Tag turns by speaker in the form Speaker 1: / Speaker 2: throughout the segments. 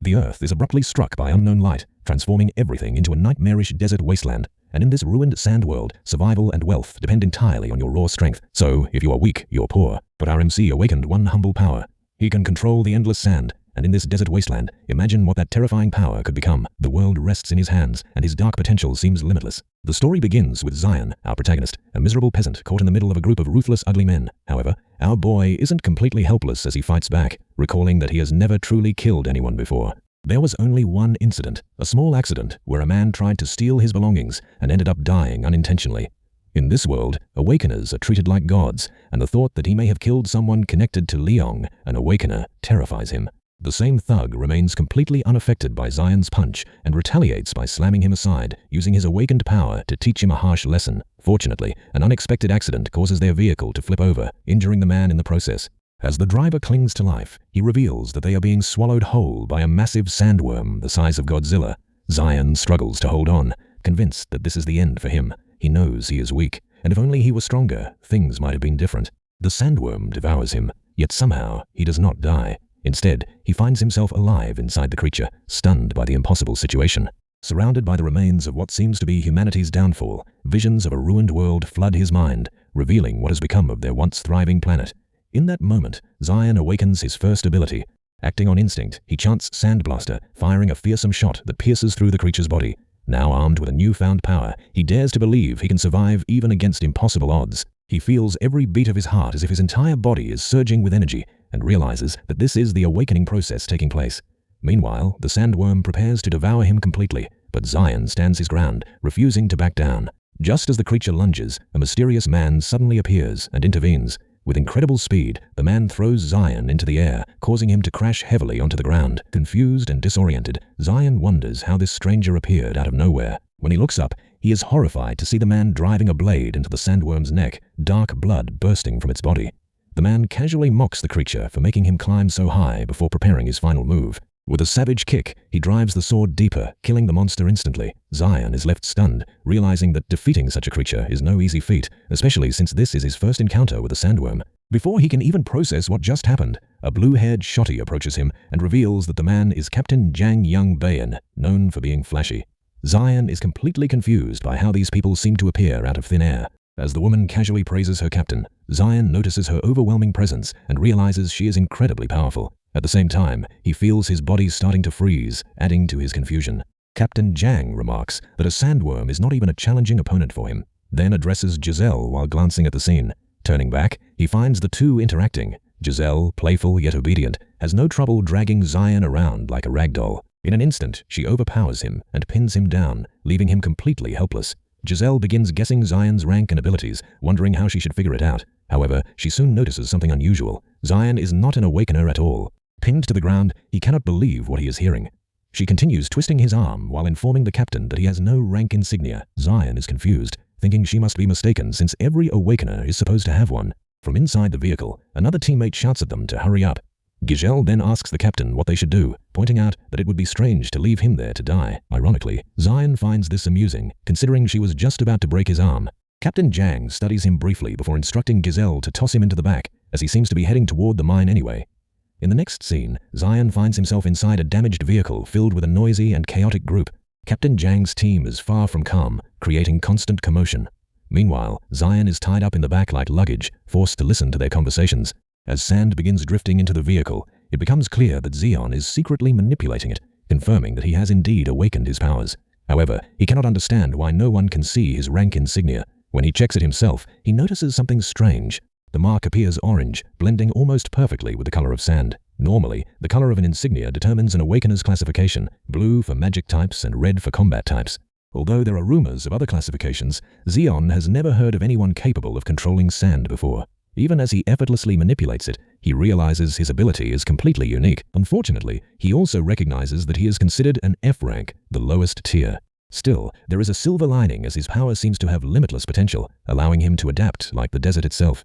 Speaker 1: The Earth is abruptly struck by unknown light, transforming everything into a nightmarish desert wasteland. And in this ruined sand world, survival and wealth depend entirely on your raw strength. So, if you are weak, you're poor. But our MC awakened one humble power. He can control the endless sand. And in this desert wasteland, imagine what that terrifying power could become. The world rests in his hands, and his dark potential seems limitless. The story begins with Zion, our protagonist, a miserable peasant caught in the middle of a group of ruthless, ugly men. However, our boy isn't completely helpless as he fights back, recalling that he has never truly killed anyone before. There was only one incident, a small accident, where a man tried to steal his belongings and ended up dying unintentionally. In this world, Awakeners are treated like gods, and the thought that he may have killed someone connected to Leong, an Awakener, terrifies him. The same thug remains completely unaffected by Zion's punch and retaliates by slamming him aside, using his awakened power to teach him a harsh lesson. Fortunately, an unexpected accident causes their vehicle to flip over, injuring the man in the process. As the driver clings to life, he reveals that they are being swallowed whole by a massive sandworm the size of Godzilla. Zion struggles to hold on, convinced that this is the end for him. He knows he is weak, and if only he were stronger, things might have been different. The sandworm devours him, yet somehow he does not die. Instead, he finds himself alive inside the creature, stunned by the impossible situation. Surrounded by the remains of what seems to be humanity's downfall, visions of a ruined world flood his mind, revealing what has become of their once thriving planet. In that moment, Zion awakens his first ability. Acting on instinct, he chants Sandblaster, firing a fearsome shot that pierces through the creature's body. Now armed with a newfound power, he dares to believe he can survive even against impossible odds. He feels every beat of his heart as if his entire body is surging with energy, and realizes that this is the awakening process taking place. Meanwhile, the sandworm prepares to devour him completely, but Zion stands his ground, refusing to back down. Just as the creature lunges, a mysterious man suddenly appears and intervenes. With incredible speed, the man throws Zion into the air, causing him to crash heavily onto the ground. Confused and disoriented, Zion wonders how this stranger appeared out of nowhere. When he looks up, he is horrified to see the man driving a blade into the sandworm's neck, dark blood bursting from its body. The man casually mocks the creature for making him climb so high before preparing his final move. With a savage kick, he drives the sword deeper, killing the monster instantly. Zion is left stunned, realizing that defeating such a creature is no easy feat, especially since this is his first encounter with a sandworm. Before he can even process what just happened, a blue-haired shotty approaches him and reveals that the man is Captain Jang Young Bayan, known for being flashy. Zion is completely confused by how these people seem to appear out of thin air. As the woman casually praises her captain, Zion notices her overwhelming presence and realizes she is incredibly powerful. At the same time, he feels his body starting to freeze, adding to his confusion. Captain Jang remarks that a sandworm is not even a challenging opponent for him, then addresses Giselle while glancing at the scene. Turning back, he finds the two interacting. Giselle, playful yet obedient, has no trouble dragging Zion around like a rag doll. In an instant, she overpowers him and pins him down, leaving him completely helpless. Giselle begins guessing Zion's rank and abilities, wondering how she should figure it out. However, she soon notices something unusual. Zion is not an Awakener at all. Pinned to the ground, he cannot believe what he is hearing. She continues twisting his arm while informing the captain that he has no rank insignia. Zion is confused, thinking she must be mistaken since every Awakener is supposed to have one. From inside the vehicle, another teammate shouts at them to hurry up. Giselle then asks the captain what they should do, pointing out that it would be strange to leave him there to die. Ironically, Zion finds this amusing, considering she was just about to break his arm. Captain Jang studies him briefly before instructing Giselle to toss him into the back, as he seems to be heading toward the mine anyway. In the next scene, Zion finds himself inside a damaged vehicle filled with a noisy and chaotic group. Captain Jang's team is far from calm, creating constant commotion. Meanwhile, Zion is tied up in the back like luggage, forced to listen to their conversations. As sand begins drifting into the vehicle, it becomes clear that Zion is secretly manipulating it, confirming that he has indeed awakened his powers. However, he cannot understand why no one can see his rank insignia. When he checks it himself, he notices something strange. The mark appears orange, blending almost perfectly with the color of sand. Normally, the color of an insignia determines an Awakener's classification, blue for magic types and red for combat types. Although there are rumors of other classifications, Zion has never heard of anyone capable of controlling sand before. Even as he effortlessly manipulates it, he realizes his ability is completely unique. Unfortunately, he also recognizes that he is considered an F rank, the lowest tier. Still, there is a silver lining as his power seems to have limitless potential, allowing him to adapt like the desert itself.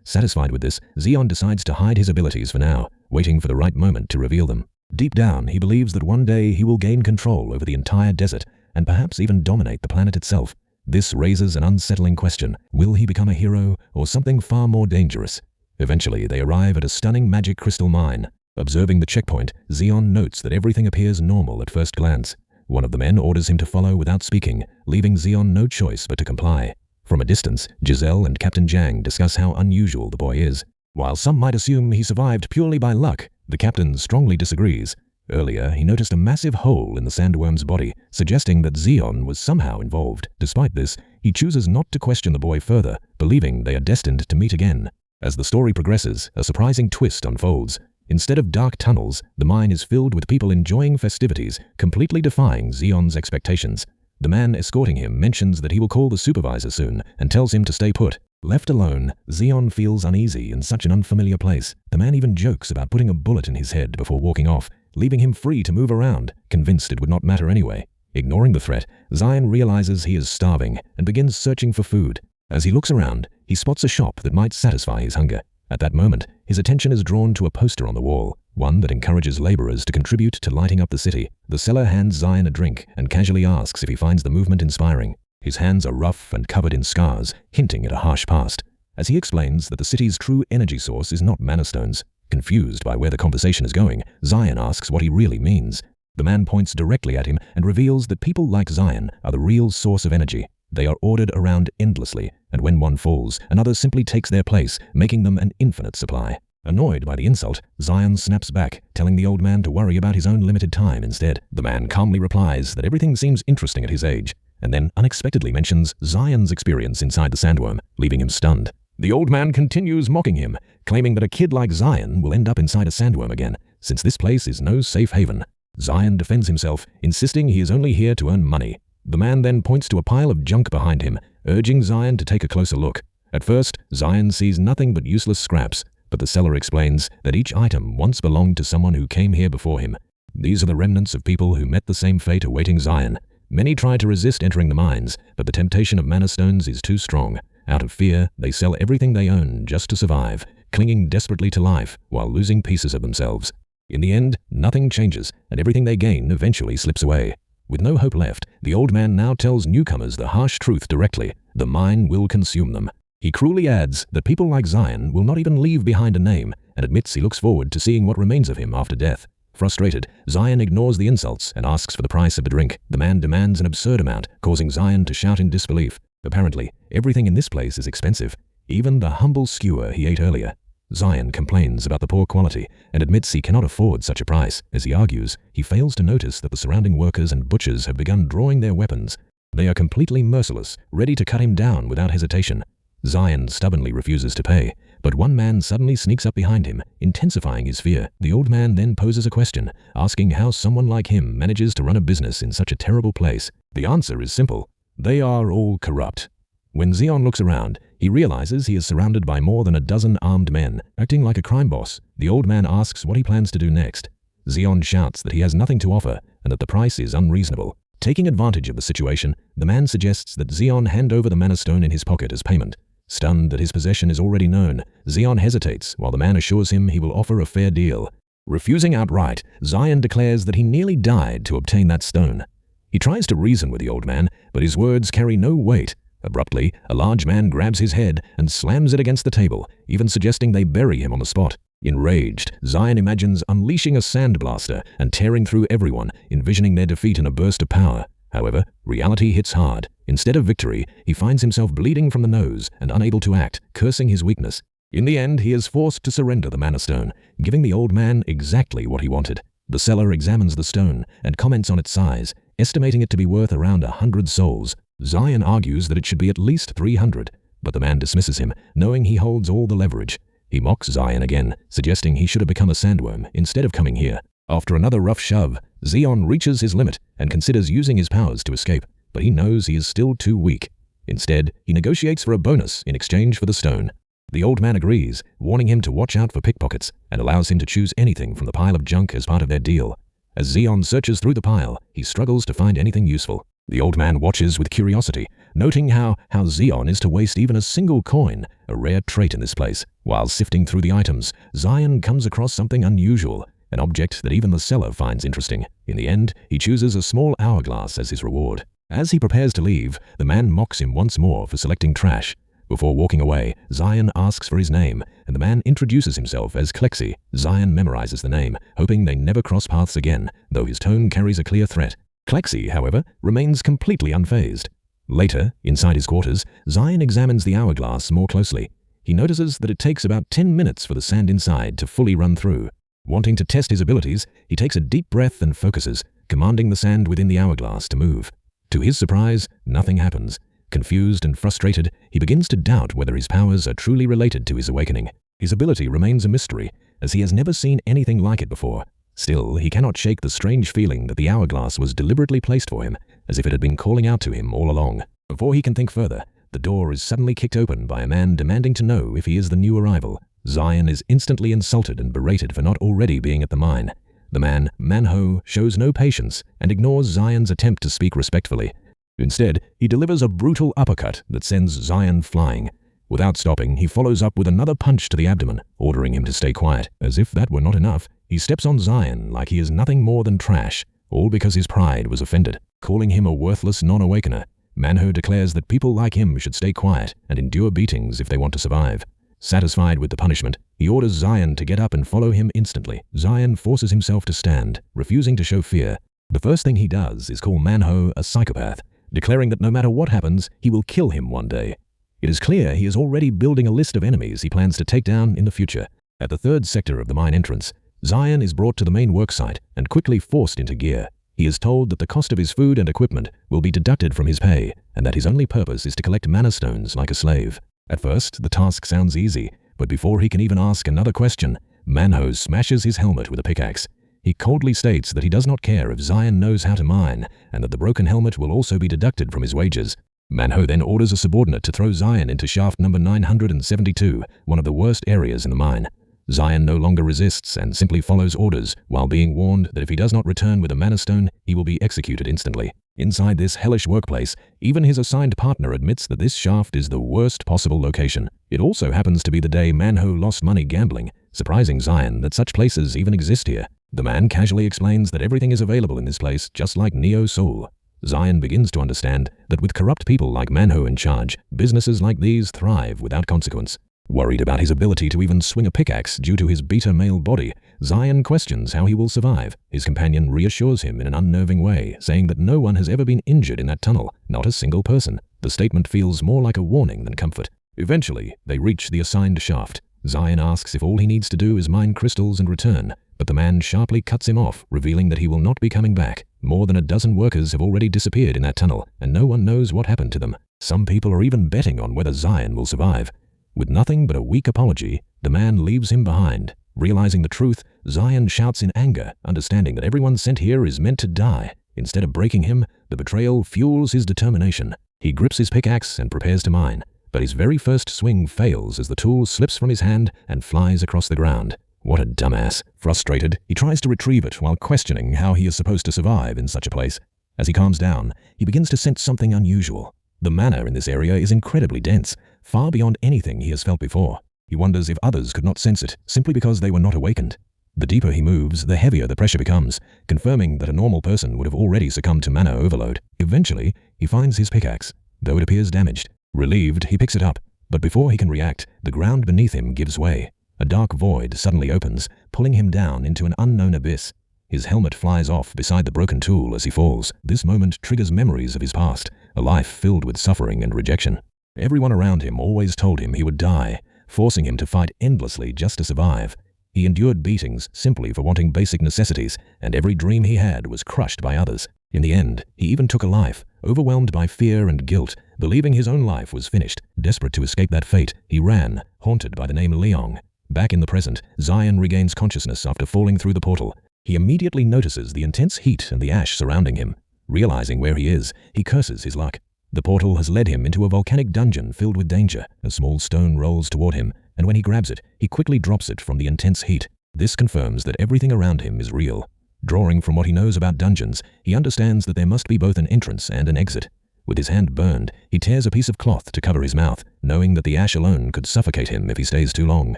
Speaker 1: Satisfied with this, Zion decides to hide his abilities for now, waiting for the right moment to reveal them. Deep down, he believes that one day he will gain control over the entire desert, and perhaps even dominate the planet itself. This raises an unsettling question. Will he become a hero, or something far more dangerous? Eventually, they arrive at a stunning magic crystal mine. Observing the checkpoint, Xeon notes that everything appears normal at first glance. One of the men orders him to follow without speaking, leaving Xeon no choice but to comply. From a distance, Giselle and Captain Jang discuss how unusual the boy is. While some might assume he survived purely by luck, the captain strongly disagrees. Earlier, he noticed a massive hole in the sandworm's body, suggesting that Xeon was somehow involved. Despite this, he chooses not to question the boy further, believing they are destined to meet again. As the story progresses, a surprising twist unfolds. Instead of dark tunnels, the mine is filled with people enjoying festivities, completely defying Xeon's expectations. The man escorting him mentions that he will call the supervisor soon and tells him to stay put. Left alone, Xeon feels uneasy in such an unfamiliar place. The man even jokes about putting a bullet in his head before walking off, leaving him free to move around, convinced it would not matter anyway. Ignoring the threat, Zion realizes he is starving and begins searching for food. As he looks around, he spots a shop that might satisfy his hunger. At that moment, his attention is drawn to a poster on the wall, one that encourages laborers to contribute to lighting up the city. The seller hands Zion a drink and casually asks if he finds the movement inspiring. His hands are rough and covered in scars, hinting at a harsh past. As he explains that the city's true energy source is not mana stones. Confused by where the conversation is going, Zion asks what he really means. The man points directly at him and reveals that people like Zion are the real source of energy. They are ordered around endlessly, and when one falls, another simply takes their place, making them an infinite supply. Annoyed by the insult, Zion snaps back, telling the old man to worry about his own limited time instead. The man calmly replies that everything seems interesting at his age, and then unexpectedly mentions Zion's experience inside the sandworm, leaving him stunned. The old man continues mocking him, claiming that a kid like Zion will end up inside a sandworm again, since this place is no safe haven. Zion defends himself, insisting he is only here to earn money. The man then points to a pile of junk behind him, urging Zion to take a closer look. At first, Zion sees nothing but useless scraps, but the seller explains that each item once belonged to someone who came here before him. These are the remnants of people who met the same fate awaiting Zion. Many try to resist entering the mines, but the temptation of mana stones is too strong. Out of fear, they sell everything they own just to survive, clinging desperately to life while losing pieces of themselves. In the end, nothing changes, and everything they gain eventually slips away. With no hope left, the old man now tells newcomers the harsh truth directly: the mine will consume them. He cruelly adds that people like Zion will not even leave behind a name, and admits he looks forward to seeing what remains of him after death. Frustrated, Zion ignores the insults and asks for the price of the drink. The man demands an absurd amount, causing Zion to shout in disbelief. Apparently, everything in this place is expensive, even the humble skewer he ate earlier. Zion complains about the poor quality and admits he cannot afford such a price. As he argues, he fails to notice that the surrounding workers and butchers have begun drawing their weapons. They are completely merciless, ready to cut him down without hesitation. Zion stubbornly refuses to pay, but one man suddenly sneaks up behind him, intensifying his fear. The old man then poses a question, asking how someone like him manages to run a business in such a terrible place. The answer is simple: they are all corrupt. When Xeon looks around, he realizes he is surrounded by more than a dozen armed men, acting like a crime boss. The old man asks what he plans to do next. Xeon shouts that he has nothing to offer and that the price is unreasonable. Taking advantage of the situation, the man suggests that Xeon hand over the mana stone in his pocket as payment. Stunned that his possession is already known, Xeon hesitates while the man assures him he will offer a fair deal. Refusing outright, Zion declares that he nearly died to obtain that stone. He tries to reason with the old man, but his words carry no weight. Abruptly, a large man grabs his head and slams it against the table, even suggesting they bury him on the spot. Enraged, Zion imagines unleashing a sandblaster and tearing through everyone, envisioning their defeat in a burst of power. However, reality hits hard. Instead of victory, he finds himself bleeding from the nose and unable to act, cursing his weakness. In the end, he is forced to surrender the mana stone, giving the old man exactly what he wanted. The seller examines the stone and comments on its size, estimating it to be worth around 100 souls. Zion argues that it should be at least 300, but the man dismisses him, knowing he holds all the leverage. He mocks Zion again, suggesting he should have become a sandworm instead of coming here. After another rough shove, Xeon reaches his limit and considers using his powers to escape, but he knows he is still too weak. Instead, he negotiates for a bonus in exchange for the stone. The old man agrees, warning him to watch out for pickpockets, and allows him to choose anything from the pile of junk as part of their deal. As Xeon searches through the pile, he struggles to find anything useful. The old man watches with curiosity, noting how Xeon is to waste even a single coin, a rare trait in this place. While sifting through the items, Zion comes across something unusual, an object that even the seller finds interesting. In the end, he chooses a small hourglass as his reward. As he prepares to leave, the man mocks him once more for selecting trash. Before walking away, Zion asks for his name, and the man introduces himself as Klexi. Zion memorizes the name, hoping they never cross paths again, though his tone carries a clear threat. Klexi, however, remains completely unfazed. Later, inside his quarters, Zion examines the hourglass more closely. He notices that it takes about 10 minutes for the sand inside to fully run through. Wanting to test his abilities, he takes a deep breath and focuses, commanding the sand within the hourglass to move. To his surprise, nothing happens. Confused and frustrated, he begins to doubt whether his powers are truly related to his awakening. His ability remains a mystery, as he has never seen anything like it before. Still, he cannot shake the strange feeling that the hourglass was deliberately placed for him, as if it had been calling out to him all along. Before he can think further, the door is suddenly kicked open by a man demanding to know if he is the new arrival. Zion is instantly insulted and berated for not already being at the mine. The man, Manho, shows no patience and ignores Zion's attempt to speak respectfully. Instead, he delivers a brutal uppercut that sends Zion flying. Without stopping, he follows up with another punch to the abdomen, ordering him to stay quiet. As if that were not enough, he steps on Zion like he is nothing more than trash, all because his pride was offended. Calling him a worthless non-awakener, Manho declares that people like him should stay quiet and endure beatings if they want to survive. Satisfied with the punishment, he orders Zion to get up and follow him instantly. Zion forces himself to stand, refusing to show fear. The first thing he does is call Manho a psychopath, declaring that no matter what happens, he will kill him one day. It is clear he is already building a list of enemies he plans to take down in the future. At the third sector of the mine entrance, Zion is brought to the main worksite and quickly forced into gear. He is told that the cost of his food and equipment will be deducted from his pay, and that his only purpose is to collect mana stones like a slave. At first, the task sounds easy, but before he can even ask another question, Manho smashes his helmet with a pickaxe. He coldly states that he does not care if Zion knows how to mine, and that the broken helmet will also be deducted from his wages. Manho then orders a subordinate to throw Zion into shaft number 972, one of the worst areas in the mine. Zion no longer resists and simply follows orders, while being warned that if he does not return with a mana stone, he will be executed instantly. Inside this hellish workplace, even his assigned partner admits that this shaft is the worst possible location. It also happens to be the day Manho lost money gambling, surprising Zion that such places even exist here. The man casually explains that everything is available in this place, just like Neo Soul. Zion begins to understand that with corrupt people like Manho in charge, businesses like these thrive without consequence. Worried about his ability to even swing a pickaxe due to his beta male body, Zion questions how he will survive. His companion reassures him in an unnerving way, saying that no one has ever been injured in that tunnel, not a single person. The statement feels more like a warning than comfort. Eventually, they reach the assigned shaft. Zion asks if all he needs to do is mine crystals and return, but the man sharply cuts him off, revealing that he will not be coming back. More than a dozen workers have already disappeared in that tunnel, and no one knows what happened to them. Some people are even betting on whether Zion will survive. With nothing but a weak apology, the man leaves him behind. Realizing the truth, Zion shouts in anger, understanding that everyone sent here is meant to die. Instead of breaking him, the betrayal fuels his determination. He grips his pickaxe and prepares to mine, but his very first swing fails as the tool slips from his hand and flies across the ground. What a dumbass. Frustrated, he tries to retrieve it while questioning how he is supposed to survive in such a place. As he calms down, he begins to sense something unusual. The mana in this area is incredibly dense, far beyond anything he has felt before. He wonders if others could not sense it, simply because they were not awakened. The deeper he moves, the heavier the pressure becomes, confirming that a normal person would have already succumbed to mana overload. Eventually, he finds his pickaxe, though it appears damaged. Relieved, he picks it up, but before he can react, the ground beneath him gives way. A dark void suddenly opens, pulling him down into an unknown abyss. His helmet flies off beside the broken tool as he falls. This moment triggers memories of his past, a life filled with suffering and rejection. Everyone around him always told him he would die, forcing him to fight endlessly just to survive. He endured beatings simply for wanting basic necessities, and every dream he had was crushed by others. In the end, he even took a life, overwhelmed by fear and guilt, believing his own life was finished. Desperate to escape that fate, he ran, haunted by the name Leong. Back in the present, Zion regains consciousness after falling through the portal. He immediately notices the intense heat and the ash surrounding him. Realizing where he is, he curses his luck. The portal has led him into a volcanic dungeon filled with danger. A small stone rolls toward him, and when he grabs it, he quickly drops it from the intense heat. This confirms that everything around him is real. Drawing from what he knows about dungeons, he understands that there must be both an entrance and an exit. With his hand burned, he tears a piece of cloth to cover his mouth, knowing that the ash alone could suffocate him if he stays too long.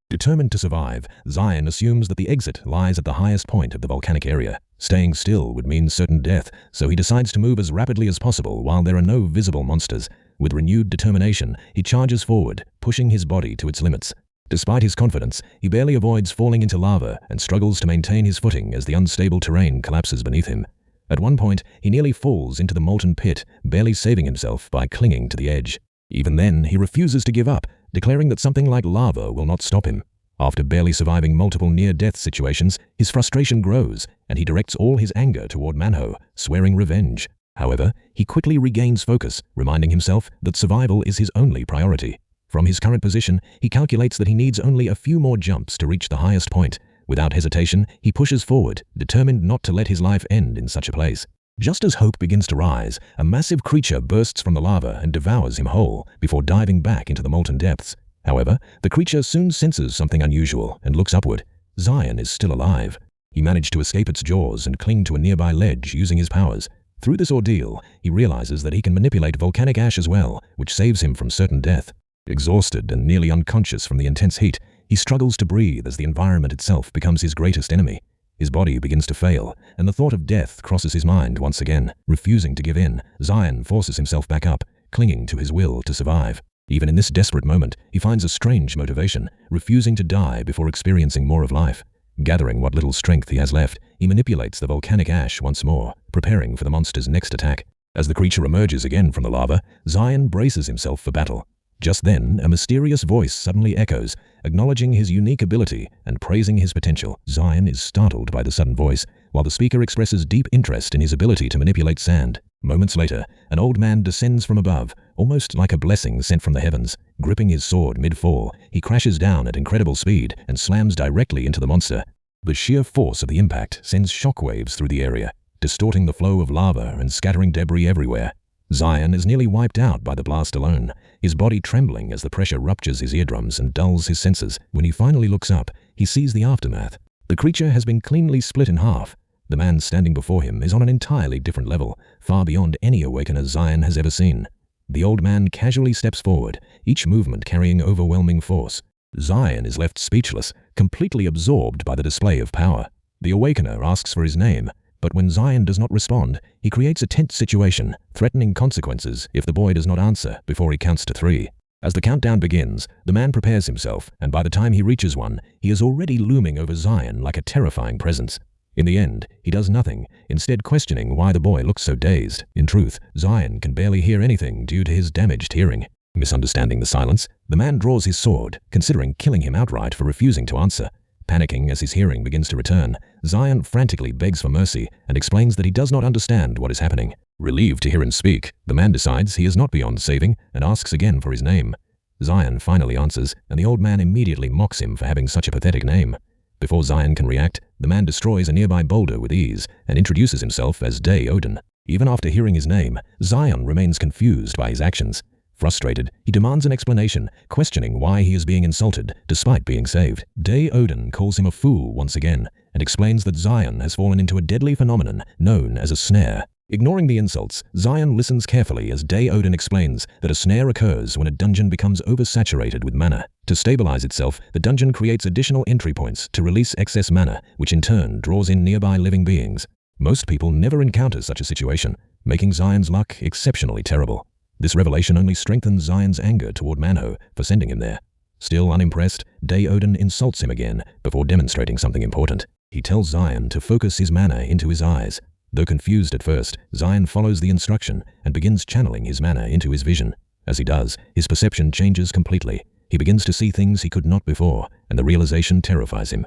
Speaker 1: Determined to survive, Zion assumes that the exit lies at the highest point of the volcanic area. Staying still would mean certain death, so he decides to move as rapidly as possible while there are no visible monsters. With renewed determination, he charges forward, pushing his body to its limits. Despite his confidence, he barely avoids falling into lava and struggles to maintain his footing as the unstable terrain collapses beneath him. At one point, he nearly falls into the molten pit, barely saving himself by clinging to the edge. Even then, he refuses to give up, declaring that something like lava will not stop him. After barely surviving multiple near-death situations, his frustration grows, and he directs all his anger toward Manho, swearing revenge. However, he quickly regains focus, reminding himself that survival is his only priority. From his current position, he calculates that he needs only a few more jumps to reach the highest point. Without hesitation, he pushes forward, determined not to let his life end in such a place. Just as hope begins to rise, a massive creature bursts from the lava and devours him whole, before diving back into the molten depths. However, the creature soon senses something unusual and looks upward. Zion is still alive. He managed to escape its jaws and cling to a nearby ledge using his powers. Through this ordeal, he realizes that he can manipulate volcanic ash as well, which saves him from certain death. Exhausted and nearly unconscious from the intense heat, he struggles to breathe as the environment itself becomes his greatest enemy. His body begins to fail, and the thought of death crosses his mind once again. Refusing to give in, Zion forces himself back up, clinging to his will to survive. Even in this desperate moment, he finds a strange motivation, refusing to die before experiencing more of life. Gathering what little strength he has left, he manipulates the volcanic ash once more, preparing for the monster's next attack. As the creature emerges again from the lava, Zion braces himself for battle. Just then, a mysterious voice suddenly echoes, acknowledging his unique ability and praising his potential. Zion is startled by the sudden voice, while the speaker expresses deep interest in his ability to manipulate sand. Moments later, an old man descends from above, almost like a blessing sent from the heavens. Gripping his sword mid-fall, he crashes down at incredible speed and slams directly into the monster. The sheer force of the impact sends shockwaves through the area, distorting the flow of lava and scattering debris everywhere. Zion is nearly wiped out by the blast alone, his body trembling as the pressure ruptures his eardrums and dulls his senses. When he finally looks up, he sees the aftermath. The creature has been cleanly split in half. The man standing before him is on an entirely different level, far beyond any Awakener Zion has ever seen. The old man casually steps forward, each movement carrying overwhelming force. Zion is left speechless, completely absorbed by the display of power. The Awakener asks for his name, but when Zion does not respond, he creates a tense situation, threatening consequences if the boy does not answer before he counts to 3. As the countdown begins, the man prepares himself, and by the time he reaches 1, he is already looming over Zion like a terrifying presence. In the end, he does nothing, instead questioning why the boy looks so dazed. In truth, Zion can barely hear anything due to his damaged hearing. Misunderstanding the silence, the man draws his sword, considering killing him outright for refusing to answer. Panicking as his hearing begins to return, Zion frantically begs for mercy and explains that he does not understand what is happening. Relieved to hear him speak, the man decides he is not beyond saving and asks again for his name. Zion finally answers, and the old man immediately mocks him for having such a pathetic name. Before Zion can react, the man destroys a nearby boulder with ease and introduces himself as Odin. Even after hearing his name, Zion remains confused by his actions. Frustrated, he demands an explanation, questioning why he is being insulted despite being saved. Odin calls him a fool once again and explains that Zion has fallen into a deadly phenomenon known as a snare. Ignoring the insults, Zion listens carefully as Odin explains that a snare occurs when a dungeon becomes oversaturated with mana. To stabilize itself, the dungeon creates additional entry points to release excess mana, which in turn draws in nearby living beings. Most people never encounter such a situation, making Zion's luck exceptionally terrible. This revelation only strengthens Zion's anger toward Manho for sending him there. Still unimpressed, Odin insults him again before demonstrating something important. He tells Zion to focus his mana into his eyes. Though confused at first, Zion follows the instruction and begins channeling his mana into his vision. As he does, his perception changes completely. He begins to see things he could not before, and the realization terrifies him.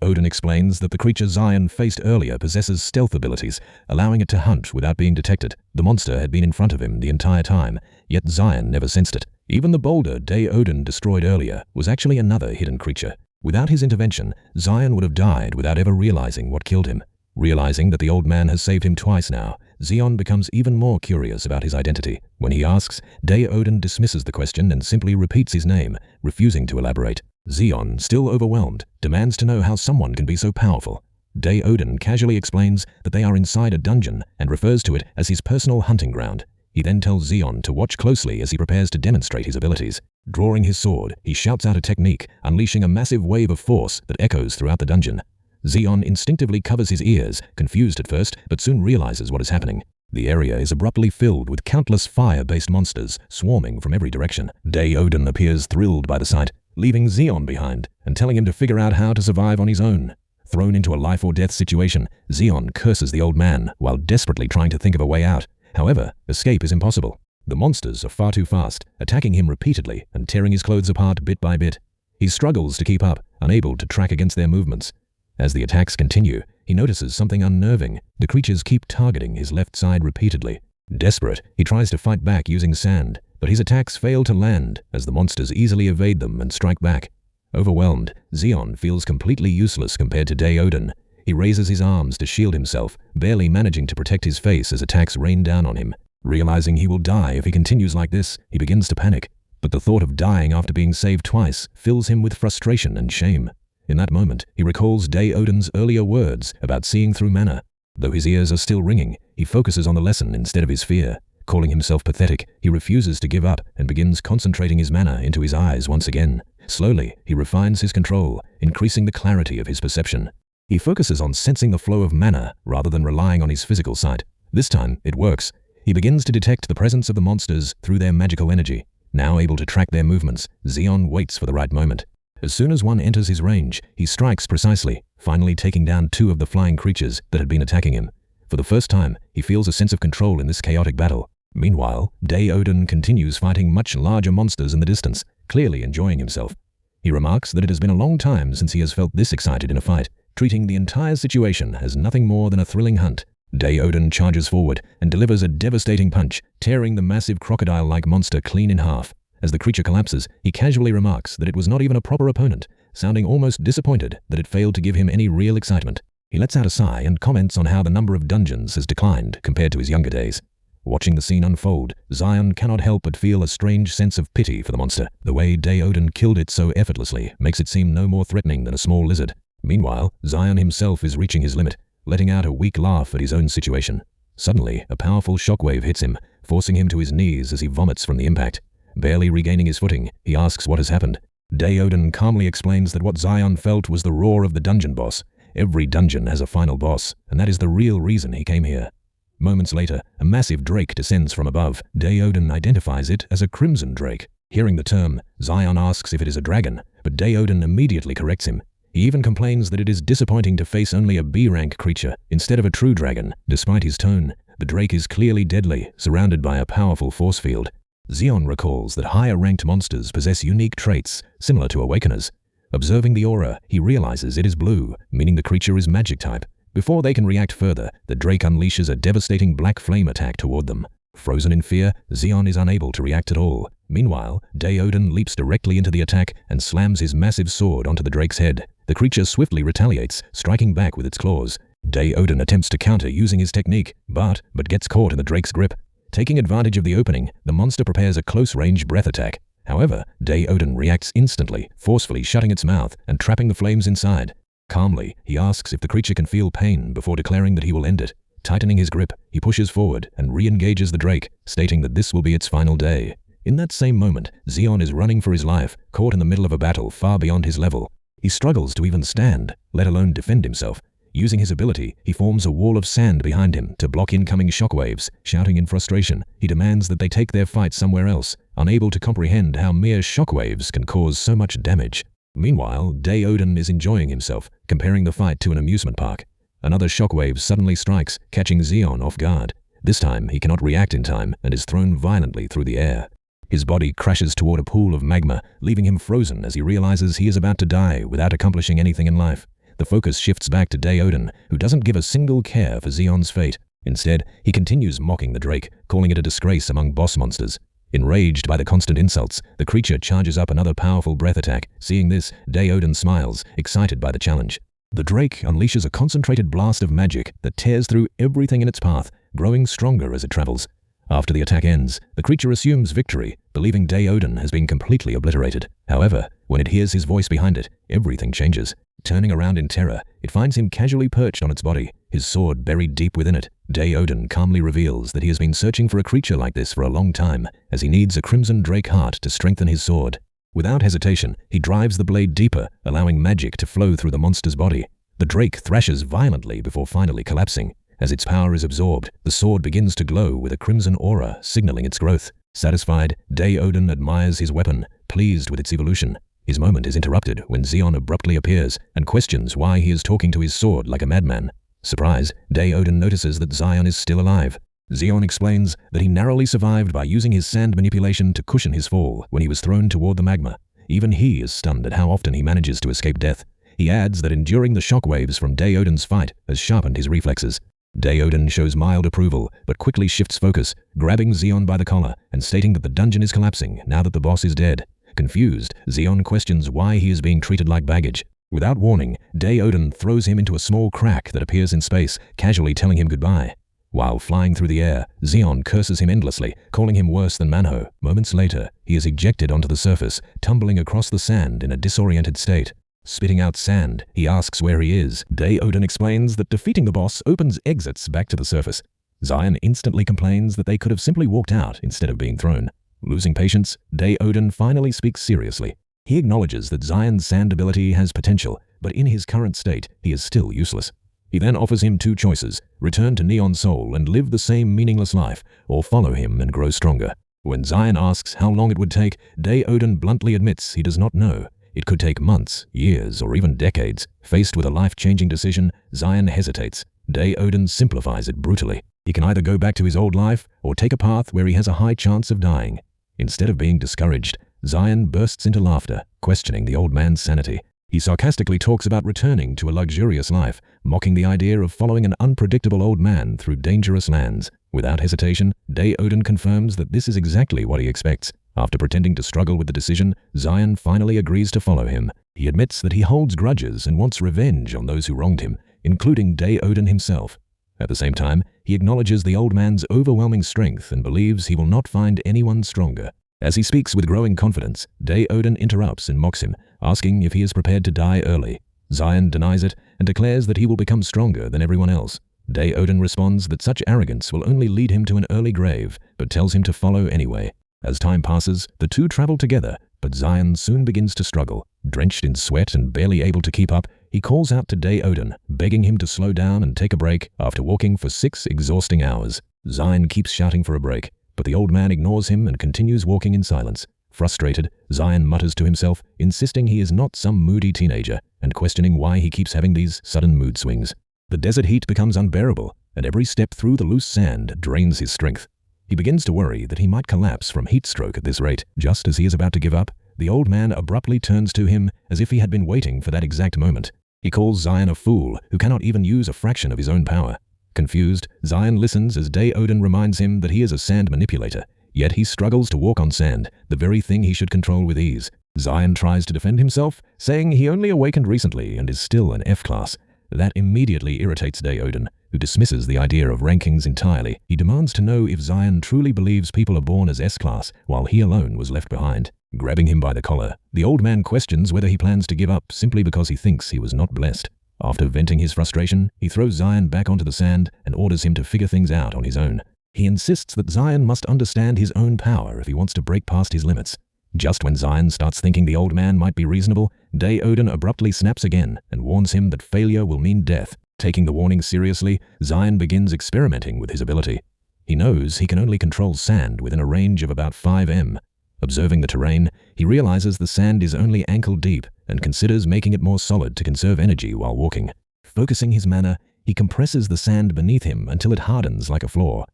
Speaker 1: Odin explains that the creature Zion faced earlier possesses stealth abilities, allowing it to hunt without being detected. The monster had been in front of him the entire time, yet Zion never sensed it. Even the boulder Odin destroyed earlier was actually another hidden creature. Without his intervention, Zion would have died without ever realizing what killed him. Realizing that the old man has saved him twice now, Zion becomes even more curious about his identity. When he asks, Odin dismisses the question and simply repeats his name, refusing to elaborate. Zion, still overwhelmed, demands to know how someone can be so powerful. Odin casually explains that they are inside a dungeon and refers to it as his personal hunting ground. He then tells Zion to watch closely as he prepares to demonstrate his abilities. Drawing his sword, he shouts out a technique, unleashing a massive wave of force that echoes throughout the dungeon. Zion instinctively covers his ears, confused at first, but soon realizes what is happening. The area is abruptly filled with countless fire-based monsters swarming from every direction. Odin appears thrilled by the sight, leaving Xeon behind and telling him to figure out how to survive on his own. Thrown into a life-or-death situation, Xeon curses the old man while desperately trying to think of a way out. However, escape is impossible. The monsters are far too fast, attacking him repeatedly and tearing his clothes apart bit by bit. He struggles to keep up, unable to track against their movements. As the attacks continue, he notices something unnerving. The creatures keep targeting his left side repeatedly. Desperate, he tries to fight back using sand, but his attacks fail to land as the monsters easily evade them and strike back. Overwhelmed, Xeon feels completely useless compared to Odin. He raises his arms to shield himself, barely managing to protect his face as attacks rain down on him. Realizing he will die if he continues like this, he begins to panic. But the thought of dying after being saved twice fills him with frustration and shame. In that moment, he recalls Odin's earlier words about seeing through mana. Though his ears are still ringing, he focuses on the lesson instead of his fear. Calling himself pathetic, he refuses to give up and begins concentrating his mana into his eyes once again. Slowly, he refines his control, increasing the clarity of his perception. He focuses on sensing the flow of mana rather than relying on his physical sight. This time, it works. He begins to detect the presence of the monsters through their magical energy. Now able to track their movements, Xeon waits for the right moment. As soon as one enters his range, he strikes precisely, finally taking down 2 of the flying creatures that had been attacking him. For the first time, he feels a sense of control in this chaotic battle. Meanwhile, Odin continues fighting much larger monsters in the distance, clearly enjoying himself. He remarks that it has been a long time since he has felt this excited in a fight, treating the entire situation as nothing more than a thrilling hunt. Odin charges forward and delivers a devastating punch, tearing the massive crocodile-like monster clean in half. As the creature collapses, he casually remarks that it was not even a proper opponent, sounding almost disappointed that it failed to give him any real excitement. He lets out a sigh and comments on how the number of dungeons has declined compared to his younger days. Watching the scene unfold, Xeon cannot help but feel a strange sense of pity for the monster. The way Odin killed it so effortlessly makes it seem no more threatening than a small lizard. Meanwhile, Xeon himself is reaching his limit, letting out a weak laugh at his own situation. Suddenly, a powerful shockwave hits him, forcing him to his knees as he vomits from the impact. Barely regaining his footing, he asks what has happened. Odin calmly explains that what Xeon felt was the roar of the dungeon boss. Every dungeon has a final boss, and that is the real reason he came here. Moments later, a massive drake descends from above. Odin identifies it as a crimson drake. Hearing the term, Xeon asks if it is a dragon, but Odin immediately corrects him. He even complains that it is disappointing to face only a B-rank creature instead of a true dragon. Despite his tone, the drake is clearly deadly, surrounded by a powerful force field. Xeon recalls that higher-ranked monsters possess unique traits, similar to Awakeners. Observing the aura, he realizes it is blue, meaning the creature is magic type. Before they can react further, the drake unleashes a devastating black flame attack toward them. Frozen in fear, Xeon is unable to react at all. Meanwhile, Odin leaps directly into the attack and slams his massive sword onto the drake's head. The creature swiftly retaliates, striking back with its claws. Odin attempts to counter using his technique, but gets caught in the drake's grip. Taking advantage of the opening, the monster prepares a close-range breath attack. However, Odin reacts instantly, forcefully shutting its mouth and trapping the flames inside. Calmly, he asks if the creature can feel pain before declaring that he will end it. Tightening his grip, he pushes forward and re-engages the drake, stating that this will be its final day. In that same moment, Xeon is running for his life, caught in the middle of a battle far beyond his level. He struggles to even stand, let alone defend himself. Using his ability, he forms a wall of sand behind him to block incoming shockwaves. Shouting in frustration, he demands that they take their fight somewhere else, unable to comprehend how mere shockwaves can cause so much damage. Meanwhile, Odin is enjoying himself, comparing the fight to an amusement park. Another shockwave suddenly strikes, catching Xeon off guard. This time, he cannot react in time and is thrown violently through the air. His body crashes toward a pool of magma, leaving him frozen as he realizes he is about to die without accomplishing anything in life. The focus shifts back to Odin, who doesn't give a single care for Xeon's fate. Instead, he continues mocking the drake, calling it a disgrace among boss monsters. Enraged by the constant insults, the creature charges up another powerful breath attack. Seeing this, Odin smiles, excited by the challenge. The drake unleashes a concentrated blast of magic that tears through everything in its path, growing stronger as it travels. After the attack ends, the creature assumes victory, believing Odin has been completely obliterated. However, when it hears his voice behind it, everything changes. Turning around in terror, it finds him casually perched on its body, his sword buried deep within it. Odin calmly reveals that he has been searching for a creature like this for a long time, as he needs a crimson drake heart to strengthen his sword. Without hesitation, he drives the blade deeper, allowing magic to flow through the monster's body. The drake thrashes violently before finally collapsing. As its power is absorbed, the sword begins to glow with a crimson aura, signaling its growth. Satisfied, Odin admires his weapon, pleased with its evolution. His moment is interrupted when Xion abruptly appears and questions why he is talking to his sword like a madman. Surprised, Odin notices that Xion is still alive. Xion explains that he narrowly survived by using his sand manipulation to cushion his fall when he was thrown toward the magma. Even he is stunned at how often he manages to escape death. He adds that enduring the shockwaves from Odin's fight has sharpened his reflexes. Odin shows mild approval, but quickly shifts focus, grabbing Xion by the collar and stating that the dungeon is collapsing now that the boss is dead. Confused, Xion questions why he is being treated like baggage. Without warning, Odin throws him into a small crack that appears in space, casually telling him goodbye. While flying through the air, Xion curses him endlessly, calling him worse than Manho. Moments later, he is ejected onto the surface, tumbling across the sand in a disoriented state. Spitting out sand, he asks where he is. Odin explains that defeating the boss opens exits back to the surface. Xion instantly complains that they could have simply walked out instead of being thrown. Losing patience, Odin finally speaks seriously. He acknowledges that Xion's sand ability has potential, but in his current state, he is still useless. He then offers him two choices: return to Neon Soul and live the same meaningless life, or follow him and grow stronger. When Xion asks how long it would take, Odin bluntly admits he does not know. It could take months, years, or even decades. Faced with a life-changing decision, Xion hesitates. Odin simplifies it brutally. He can either go back to his old life or take a path where he has a high chance of dying. Instead of being discouraged, Xion bursts into laughter, questioning the old man's sanity. He sarcastically talks about returning to a luxurious life, mocking the idea of following an unpredictable old man through dangerous lands. Without hesitation, Odin confirms that this is exactly what he expects. After pretending to struggle with the decision, Xion finally agrees to follow him. He admits that he holds grudges and wants revenge on those who wronged him, including Odin himself. At the same time, he acknowledges the old man's overwhelming strength and believes he will not find anyone stronger. As he speaks with growing confidence, Odin interrupts and mocks him, asking if he is prepared to die early. Xion denies it and declares that he will become stronger than everyone else. Odin responds that such arrogance will only lead him to an early grave, but tells him to follow anyway. As time passes, the two travel together, but Xion soon begins to struggle. Drenched in sweat and barely able to keep up, he calls out to Odin, begging him to slow down and take a break after walking for 6 exhausting hours. Xion keeps shouting for a break, but the old man ignores him and continues walking in silence. Frustrated, Xion mutters to himself, insisting he is not some moody teenager, and questioning why he keeps having these sudden mood swings. The desert heat becomes unbearable, and every step through the loose sand drains his strength. He begins to worry that he might collapse from heat stroke at this rate. Just as he is about to give up, the old man abruptly turns to him as if he had been waiting for that exact moment. He calls Xion a fool who cannot even use a fraction of his own power. Confused, Xion listens as Odin reminds him that he is a sand manipulator, yet he struggles to walk on sand, the very thing he should control with ease. Xion tries to defend himself, saying he only awakened recently and is still an F-class. That immediately irritates Odin, who dismisses the idea of rankings entirely. He demands to know if Xion truly believes people are born as S-class, while he alone was left behind. Grabbing him by the collar, the old man questions whether he plans to give up simply because he thinks he was not blessed. After venting his frustration, he throws Xion back onto the sand and orders him to figure things out on his own. He insists that Xion must understand his own power if he wants to break past his limits. Just when Xion starts thinking the old man might be reasonable, Odin abruptly snaps again and warns him that failure will mean death. Taking the warning seriously, Xion begins experimenting with his ability. He knows he can only control sand within a range of about 5 m. Observing the terrain, he realizes the sand is only ankle deep and considers making it more solid to conserve energy while walking. Focusing his mana, he compresses the sand beneath him until it hardens like a floor.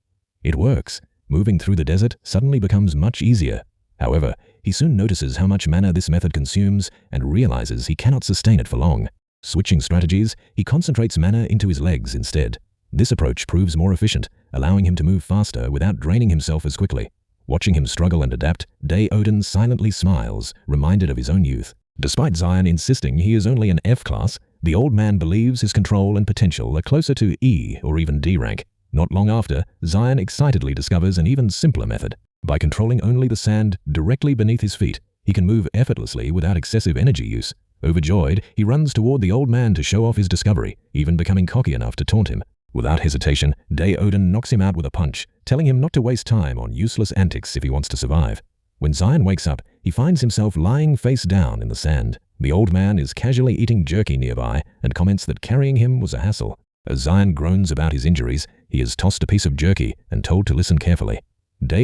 Speaker 1: It works. Moving through the desert suddenly becomes much easier. However, he soon notices how much mana this method consumes and realizes he cannot sustain it for long. Switching strategies, he concentrates mana into his legs instead. This approach proves more efficient, allowing him to move faster without draining himself as quickly. Watching him struggle and adapt, Odin silently smiles, reminded of his own youth. Despite Xion insisting he is only an F-class, the old man believes his control and potential are closer to E or even D rank. Not long after, Xion excitedly discovers an even simpler method. By controlling only the sand directly beneath his feet, he can move effortlessly without excessive energy use. Overjoyed, he runs toward the old man to show off his discovery, even becoming cocky enough to taunt him. Without hesitation, Odin knocks him out with a punch, telling him not to waste time on useless antics if he wants to survive. When Xion wakes up, he finds himself lying face down in the sand. The old man is casually eating jerky nearby and comments that carrying him was a hassle. As Zion groans about his injuries, he is tossed a piece of jerky and told to listen carefully.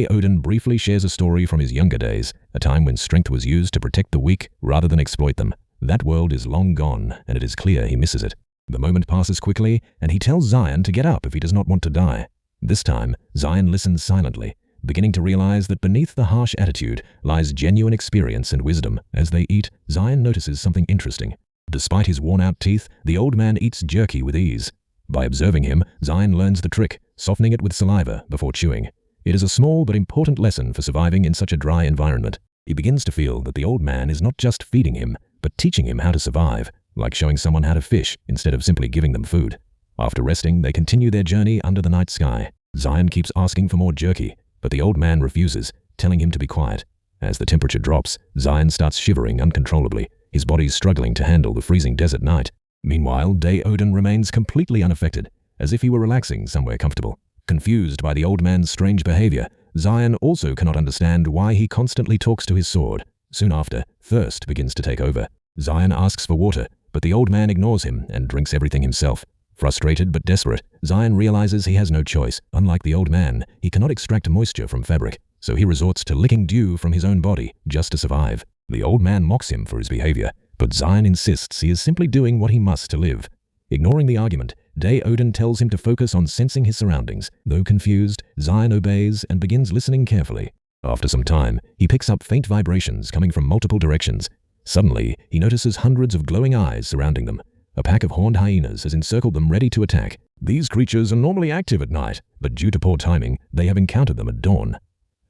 Speaker 1: Odin briefly shares a story from his younger days, a time when strength was used to protect the weak rather than exploit them. That world is long gone, and it is clear he misses it. The moment passes quickly, and he tells Zion to get up if he does not want to die. This time, Zion listens silently, beginning to realize that beneath the harsh attitude lies genuine experience and wisdom. As they eat, Zion notices something interesting. Despite his worn-out teeth, the old man eats jerky with ease. By observing him, Zion learns the trick, softening it with saliva before chewing. It is a small but important lesson for surviving in such a dry environment. He begins to feel that the old man is not just feeding him, but teaching him how to survive, like showing someone how to fish instead of simply giving them food. After resting, they continue their journey under the night sky. Zion keeps asking for more jerky, but the old man refuses, telling him to be quiet. As the temperature drops, Zion starts shivering uncontrollably, his body struggling to handle the freezing desert night. Meanwhile, Odin remains completely unaffected, as if he were relaxing somewhere comfortable. Confused by the old man's strange behavior, Zion also cannot understand why he constantly talks to his sword. Soon after, thirst begins to take over. Zion asks for water, but the old man ignores him and drinks everything himself. Frustrated but desperate, Zion realizes he has no choice. Unlike the old man, he cannot extract moisture from fabric, so he resorts to licking dew from his own body just to survive. The old man mocks him for his behavior, but Zion insists he is simply doing what he must to live. Ignoring the argument, Odin tells him to focus on sensing his surroundings. Though confused, Zion obeys and begins listening carefully. After some time, he picks up faint vibrations coming from multiple directions. Suddenly, he notices hundreds of glowing eyes surrounding them. A pack of horned hyenas has encircled them ready to attack. These creatures are normally active at night, but due to poor timing, they have encountered them at dawn.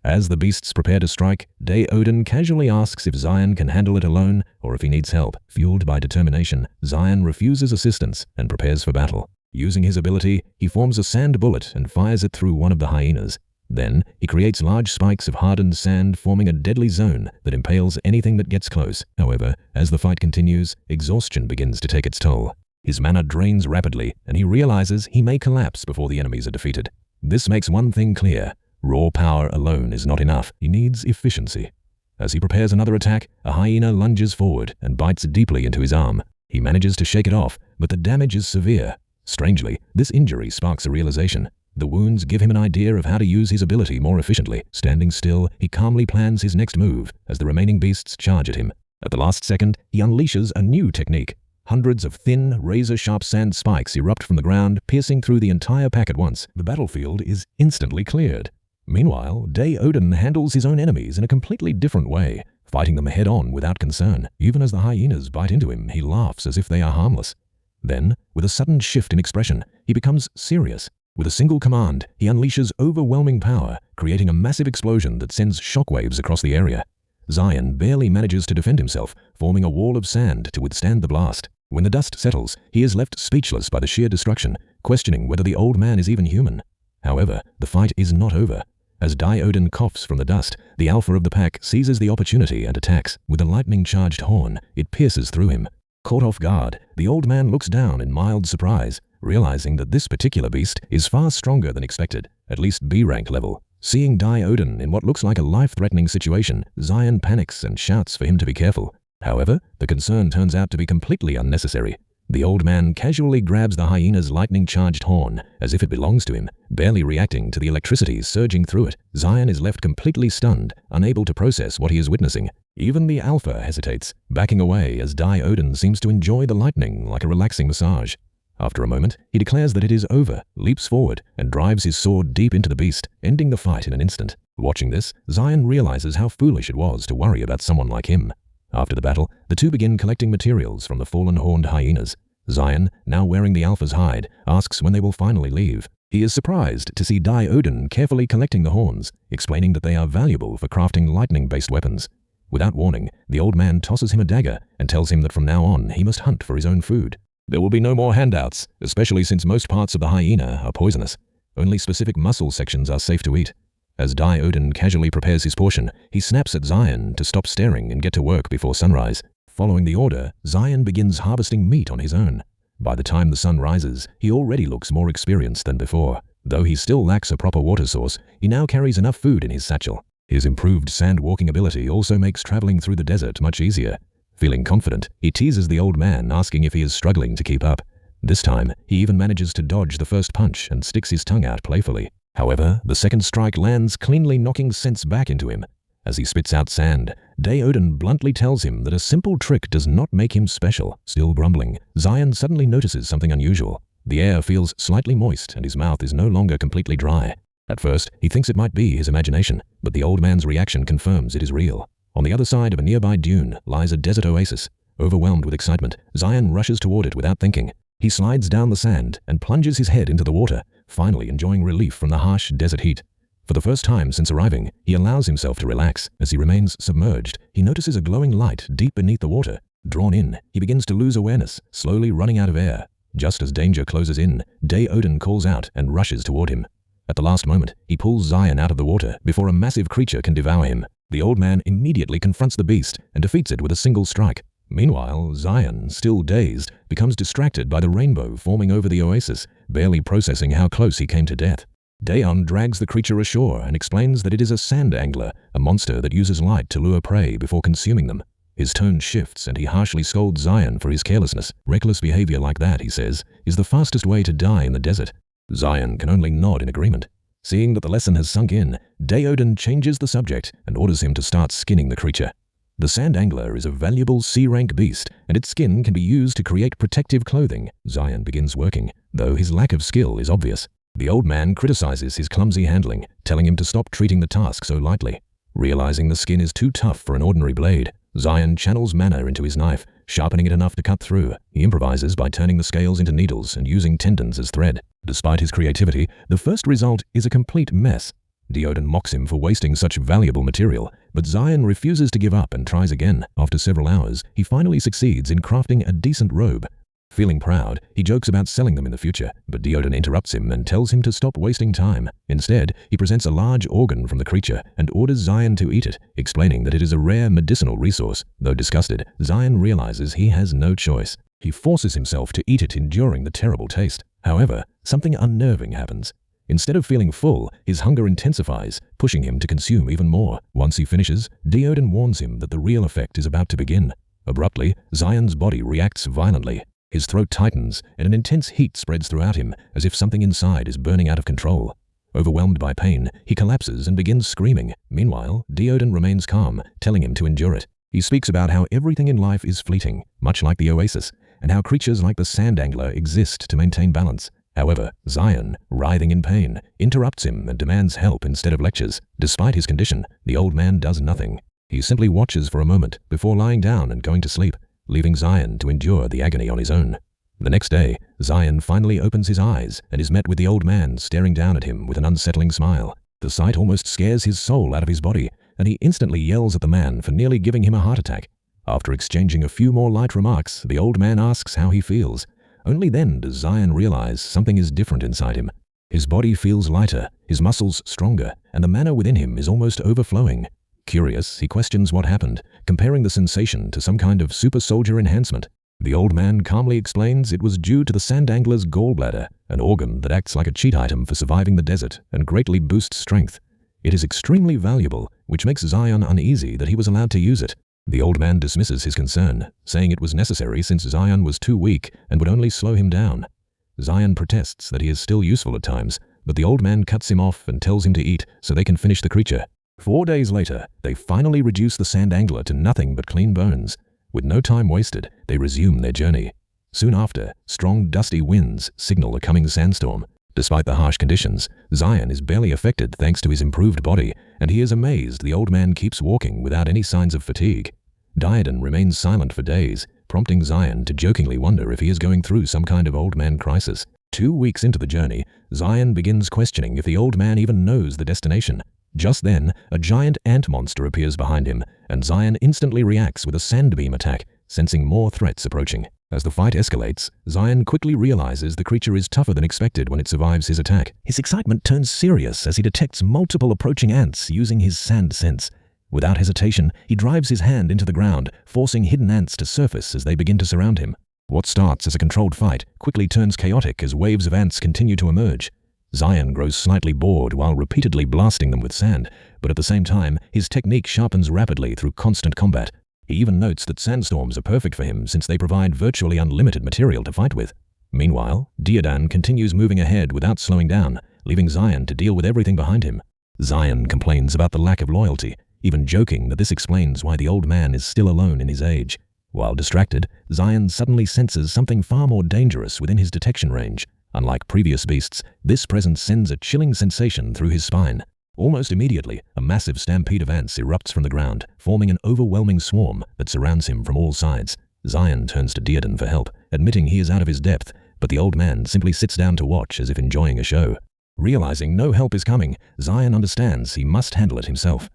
Speaker 1: As the beasts prepare to strike, Odin casually asks if Zion can handle it alone or if he needs help. Fueled by determination, Zion refuses assistance and prepares for battle. Using his ability, he forms a sand bullet and fires it through one of the hyenas. Then, he creates large spikes of hardened sand, forming a deadly zone that impales anything that gets close. However, as the fight continues, exhaustion begins to take its toll. His mana drains rapidly, and he realizes he may collapse before the enemies are defeated. This makes one thing clear. Raw power alone is not enough. He needs efficiency. As he prepares another attack, a hyena lunges forward and bites deeply into his arm. He manages to shake it off, but the damage is severe. Strangely, this injury sparks a realization. The wounds give him an idea of how to use his ability more efficiently. Standing still, he calmly plans his next move as the remaining beasts charge at him. At the last second, he unleashes a new technique. Hundreds of thin, razor-sharp sand spikes erupt from the ground, piercing through the entire pack at once. The battlefield is instantly cleared. Meanwhile, Odin handles his own enemies in a completely different way, fighting them head-on without concern. Even as the hyenas bite into him, he laughs as if they are harmless. Then, with a sudden shift in expression, he becomes serious. With a single command, he unleashes overwhelming power, creating a massive explosion that sends shockwaves across the area. Zion barely manages to defend himself, forming a wall of sand to withstand the blast. When the dust settles, he is left speechless by the sheer destruction, questioning whether the old man is even human. However, the fight is not over. As Odin coughs from the dust, the alpha of the pack seizes the opportunity and attacks. With a lightning-charged horn, it pierces through him. Caught off guard, the old man looks down in mild surprise, realizing that this particular beast is far stronger than expected, at least B-rank level. Seeing Odin in what looks like a life-threatening situation, Zion panics and shouts for him to be careful. However, the concern turns out to be completely unnecessary. The old man casually grabs the hyena's lightning-charged horn, as if it belongs to him, barely reacting to the electricity surging through it. Zion is left completely stunned, unable to process what he is witnessing. Even the alpha hesitates, backing away as Odin seems to enjoy the lightning like a relaxing massage. After a moment, he declares that it is over, leaps forward, and drives his sword deep into the beast, ending the fight in an instant. Watching this, Zion realizes how foolish it was to worry about someone like him. After the battle, the two begin collecting materials from the fallen horned hyenas. Zion, now wearing the alpha's hide, asks when they will finally leave. He is surprised to see Odin carefully collecting the horns, explaining that they are valuable for crafting lightning-based weapons. Without warning, the old man tosses him a dagger and tells him that from now on he must hunt for his own food. There will be no more handouts, especially since most parts of the hyena are poisonous. Only specific muscle sections are safe to eat. As Odin casually prepares his portion, he snaps at Zion to stop staring and get to work before sunrise. Following the order, Zion begins harvesting meat on his own. By the time the sun rises, he already looks more experienced than before. Though he still lacks a proper water source, he now carries enough food in his satchel. His improved sand-walking ability also makes traveling through the desert much easier. Feeling confident, he teases the old man, asking if he is struggling to keep up. This time, he even manages to dodge the first punch and sticks his tongue out playfully. However, the second strike lands cleanly, knocking sense back into him. As he spits out sand, Odin bluntly tells him that a simple trick does not make him special. Still grumbling, Zion suddenly notices something unusual. The air feels slightly moist and his mouth is no longer completely dry. At first, he thinks it might be his imagination, but the old man's reaction confirms it is real. On the other side of a nearby dune lies a desert oasis. Overwhelmed with excitement, Zion rushes toward it without thinking. He slides down the sand and plunges his head into the water, finally enjoying relief from the harsh desert heat. For the first time since arriving, he allows himself to relax. As he remains submerged, he notices a glowing light deep beneath the water. Drawn in, he begins to lose awareness, slowly running out of air. Just as danger closes in, Odin calls out and rushes toward him. At the last moment, he pulls Zion out of the water before a massive creature can devour him. The old man immediately confronts the beast and defeats it with a single strike. Meanwhile, Zion, still dazed, becomes distracted by the rainbow forming over the oasis, barely processing how close he came to death. Daon drags the creature ashore and explains that it is a sand angler, a monster that uses light to lure prey before consuming them. His tone shifts and he harshly scolds Zion for his carelessness. Reckless behavior like that, he says, is the fastest way to die in the desert. Zion can only nod in agreement. Seeing that the lesson has sunk in, Odin changes the subject and orders him to start skinning the creature. The sand angler is a valuable C-rank beast, and its skin can be used to create protective clothing. Zion begins working, though his lack of skill is obvious. The old man criticizes his clumsy handling, telling him to stop treating the task so lightly. Realizing the skin is too tough for an ordinary blade, Zion channels mana into his knife, sharpening it enough to cut through. He improvises by turning the scales into needles and using tendons as thread. Despite his creativity, the first result is a complete mess. Odin mocks him for wasting such valuable material, but Zion refuses to give up and tries again. After several hours, he finally succeeds in crafting a decent robe. Feeling proud, he jokes about selling them in the future, but Odin interrupts him and tells him to stop wasting time. Instead, he presents a large organ from the creature and orders Zion to eat it, explaining that it is a rare medicinal resource. Though disgusted, Zion realizes he has no choice. He forces himself to eat it, enduring the terrible taste. However, something unnerving happens. Instead of feeling full, his hunger intensifies, pushing him to consume even more. Once he finishes, Odin warns him that the real effect is about to begin. Abruptly, Zion's body reacts violently. His throat tightens, and an intense heat spreads throughout him, as if something inside is burning out of control. Overwhelmed by pain, he collapses and begins screaming. Meanwhile, Odin remains calm, telling him to endure it. He speaks about how everything in life is fleeting, much like the oasis, and how creatures like the sand angler exist to maintain balance. However, Zion, writhing in pain, interrupts him and demands help instead of lectures. Despite his condition, the old man does nothing. He simply watches for a moment before lying down and going to sleep, leaving Zion to endure the agony on his own. The next day, Zion finally opens his eyes and is met with the old man staring down at him with an unsettling smile. The sight almost scares his soul out of his body, and he instantly yells at the man for nearly giving him a heart attack. After exchanging a few more light remarks, the old man asks how he feels. Only then does Zion realize something is different inside him. His body feels lighter, his muscles stronger, and the mana within him is almost overflowing. Curious, he questions what happened, comparing the sensation to some kind of super soldier enhancement. The old man calmly explains it was due to the sand angler's gallbladder, an organ that acts like a cheat item for surviving the desert and greatly boosts strength. It is extremely valuable, which makes Zion uneasy that he was allowed to use it. The old man dismisses his concern, saying it was necessary since Zion was too weak and would only slow him down. Zion protests that he is still useful at times, but the old man cuts him off and tells him to eat so they can finish the creature. 4 days later, they finally reduce the sand angler to nothing but clean bones. With no time wasted, they resume their journey. Soon after, strong dusty winds signal a coming sandstorm. Despite the harsh conditions, Zion is barely affected thanks to his improved body, and he is amazed the old man keeps walking without any signs of fatigue. Odin remains silent for days, prompting Zion to jokingly wonder if he is going through some kind of old man crisis. 2 weeks into the journey, Zion begins questioning if the old man even knows the destination. Just then, a giant ant monster appears behind him, and Zion instantly reacts with a sandbeam attack, sensing more threats approaching. As the fight escalates, Zion quickly realizes the creature is tougher than expected when it survives his attack. His excitement turns serious as he detects multiple approaching ants using his sand sense. Without hesitation, he drives his hand into the ground, forcing hidden ants to surface as they begin to surround him. What starts as a controlled fight quickly turns chaotic as waves of ants continue to emerge. Zion grows slightly bored while repeatedly blasting them with sand, but at the same time, his technique sharpens rapidly through constant combat. He even notes that sandstorms are perfect for him since they provide virtually unlimited material to fight with. Meanwhile, Diadan continues moving ahead without slowing down, leaving Zion to deal with everything behind him. Zion complains about the lack of loyalty, even joking that this explains why the old man is still alone in his age. While distracted, Zion suddenly senses something far more dangerous within his detection range. Unlike previous beasts, this presence sends a chilling sensation through his spine. Almost immediately, a massive stampede of ants erupts from the ground, forming an overwhelming swarm that surrounds him from all sides. Zion turns to Diadan for help, admitting he is out of his depth, but the old man simply sits down to watch as if enjoying a show. Realizing no help is coming, Zion understands he must handle it himself.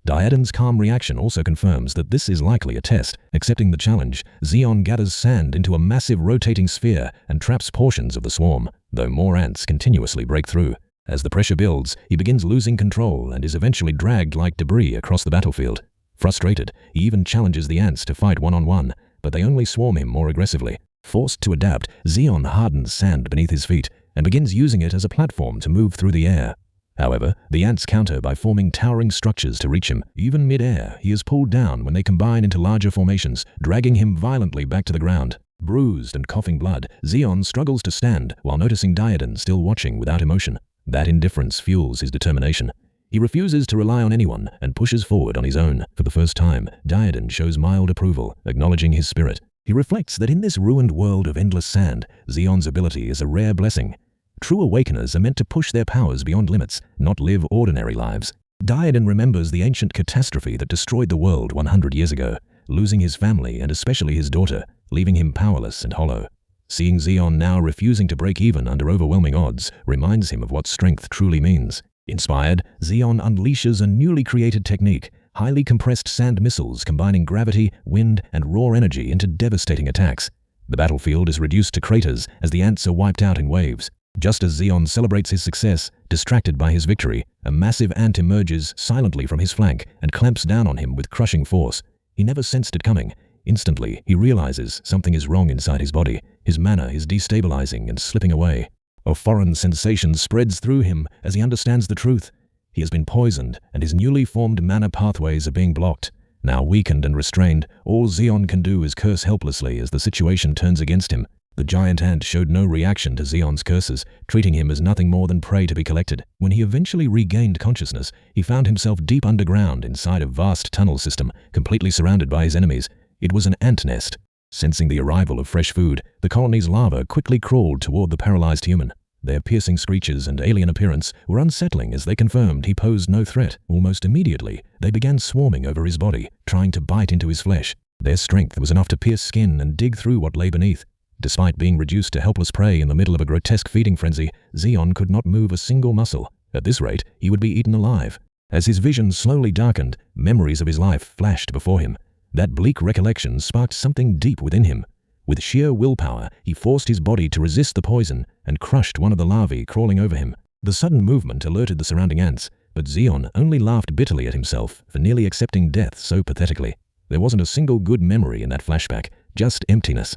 Speaker 1: Diadan's calm reaction also confirms that this is likely a test. Accepting the challenge, Zion gathers sand into a massive rotating sphere and traps portions of the swarm, though more ants continuously break through. As the pressure builds, he begins losing control and is eventually dragged like debris across the battlefield. Frustrated, he even challenges the ants to fight one-on-one, but they only swarm him more aggressively. Forced to adapt, Zion hardens sand beneath his feet and begins using it as a platform to move through the air. However, the ants counter by forming towering structures to reach him. Even mid-air, he is pulled down when they combine into larger formations, dragging him violently back to the ground. Bruised and coughing blood, Zion struggles to stand while noticing Diadan still watching without emotion. That indifference fuels his determination. He refuses to rely on anyone and pushes forward on his own. For the first time, Diadan shows mild approval, acknowledging his spirit. He reflects that in this ruined world of endless sand, Zion's ability is a rare blessing. True Awakeners are meant to push their powers beyond limits, not live ordinary lives. Diadan remembers the ancient catastrophe that destroyed the world 100 years ago, losing his family and especially his daughter, leaving him powerless and hollow. Seeing Zion now refusing to break even under overwhelming odds reminds him of what strength truly means. Inspired, Zion unleashes a newly created technique, highly compressed sand missiles combining gravity, wind, and raw energy into devastating attacks. The battlefield is reduced to craters as the ants are wiped out in waves. Just as Zion celebrates his success, distracted by his victory, a massive ant emerges silently from his flank and clamps down on him with crushing force. He never sensed it coming. Instantly, he realizes something is wrong inside his body. His mana is destabilizing and slipping away. A foreign sensation spreads through him as he understands the truth. He has been poisoned, and his newly formed mana pathways are being blocked. Now weakened and restrained, all Zion can do is curse helplessly as the situation turns against him. The giant ant showed no reaction to Zion's curses, treating him as nothing more than prey to be collected. When he eventually regained consciousness, he found himself deep underground inside a vast tunnel system, completely surrounded by his enemies. It was an ant nest. Sensing the arrival of fresh food, the colony's larvae quickly crawled toward the paralyzed human. Their piercing screeches and alien appearance were unsettling as they confirmed he posed no threat. Almost immediately, they began swarming over his body, trying to bite into his flesh. Their strength was enough to pierce skin and dig through what lay beneath. Despite being reduced to helpless prey in the middle of a grotesque feeding frenzy, Zion could not move a single muscle. At this rate, he would be eaten alive. As his vision slowly darkened, memories of his life flashed before him. That bleak recollection sparked something deep within him. With sheer willpower, he forced his body to resist the poison and crushed one of the larvae crawling over him. The sudden movement alerted the surrounding ants, but Zion only laughed bitterly at himself for nearly accepting death so pathetically. There wasn't a single good memory in that flashback, just emptiness.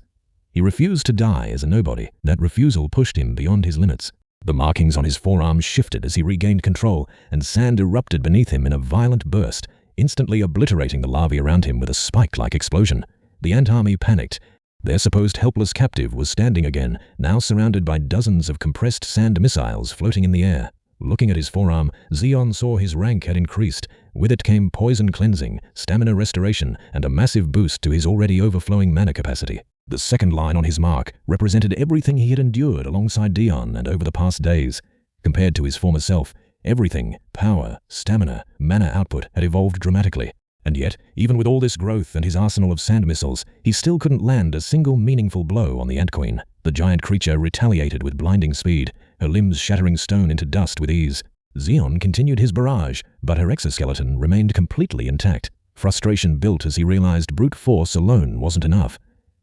Speaker 1: He refused to die as a nobody. That refusal pushed him beyond his limits. The markings on his forearms shifted as he regained control, and sand erupted beneath him in a violent burst, instantly obliterating the larvae around him with a spike-like explosion. The ant army panicked. Their supposed helpless captive was standing again, now surrounded by dozens of compressed sand missiles floating in the air. Looking at his forearm, Zion saw his rank had increased. With it came poison cleansing, stamina restoration, and a massive boost to his already overflowing mana capacity. The second line on his mark represented everything he had endured alongside Dion and over the past days. Compared to his former self, everything, power, stamina, mana output, had evolved dramatically. And yet, even with all this growth and his arsenal of sand missiles, he still couldn't land a single meaningful blow on the Ant Queen. The giant creature retaliated with blinding speed, her limbs shattering stone into dust with ease. Zion continued his barrage, but her exoskeleton remained completely intact. Frustration built as he realized brute force alone wasn't enough.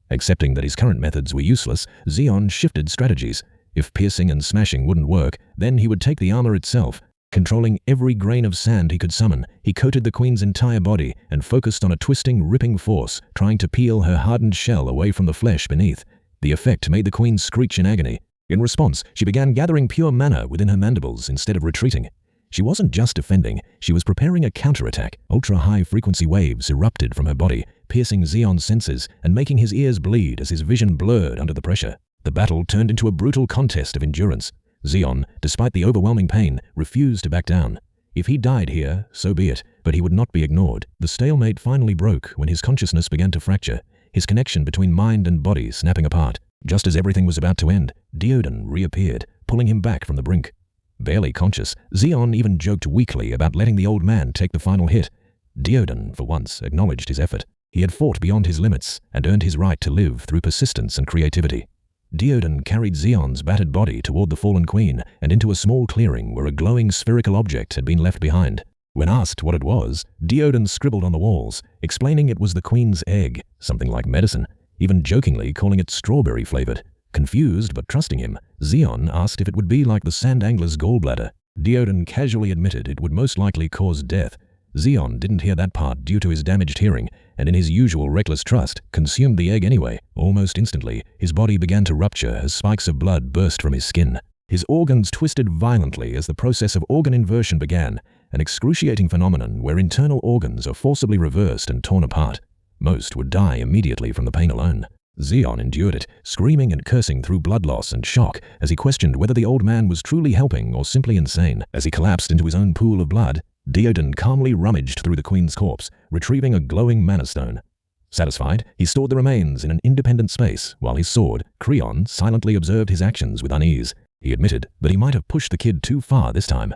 Speaker 1: Accepting that his current methods were useless, Zion shifted strategies. If piercing and smashing wouldn't work, then he would take the armor itself. Controlling every grain of sand he could summon, he coated the queen's entire body and focused on a twisting, ripping force, trying to peel her hardened shell away from the flesh beneath. The effect made the queen screech in agony. In response, she began gathering pure mana within her mandibles instead of retreating. She wasn't just defending, she was preparing a counterattack. Ultra-high-frequency waves erupted from her body, piercing Zion's senses and making his ears bleed as his vision blurred under the pressure. The battle turned into a brutal contest of endurance. Xeon, despite the overwhelming pain, refused to back down. If he died here, so be it, but he would not be ignored. The stalemate finally broke when his consciousness began to fracture, his connection between mind and body snapping apart. Just as everything was about to end, Odin reappeared, pulling him back from the brink. Barely conscious, Xeon even joked weakly about letting the old man take the final hit. Odin, for once, acknowledged his effort. He had fought beyond his limits and earned his right to live through persistence and creativity. Odin carried Xeon's battered body toward the fallen queen and into a small clearing where a glowing spherical object had been left behind. When asked what it was, Odin scribbled on the walls, explaining it was the queen's egg, something like medicine, even jokingly calling it strawberry-flavored. Confused but trusting him, Xeon asked if it would be like the sand angler's gallbladder. Odin casually admitted it would most likely cause death. Xeon didn't hear that part due to his damaged hearing, and in his usual reckless trust, consumed the egg anyway. Almost instantly, his body began to rupture as spikes of blood burst from his skin. His organs twisted violently as the process of organ inversion began, an excruciating phenomenon where internal organs are forcibly reversed and torn apart. Most would die immediately from the pain alone. Xeon endured it, screaming and cursing through blood loss and shock as he questioned whether the old man was truly helping or simply insane. As he collapsed into his own pool of blood, Odin calmly rummaged through the queen's corpse, retrieving a glowing mana stone. Satisfied, he stored the remains in an independent space, while his sword, Creon, silently observed his actions with unease. He admitted that he might have pushed the kid too far this time.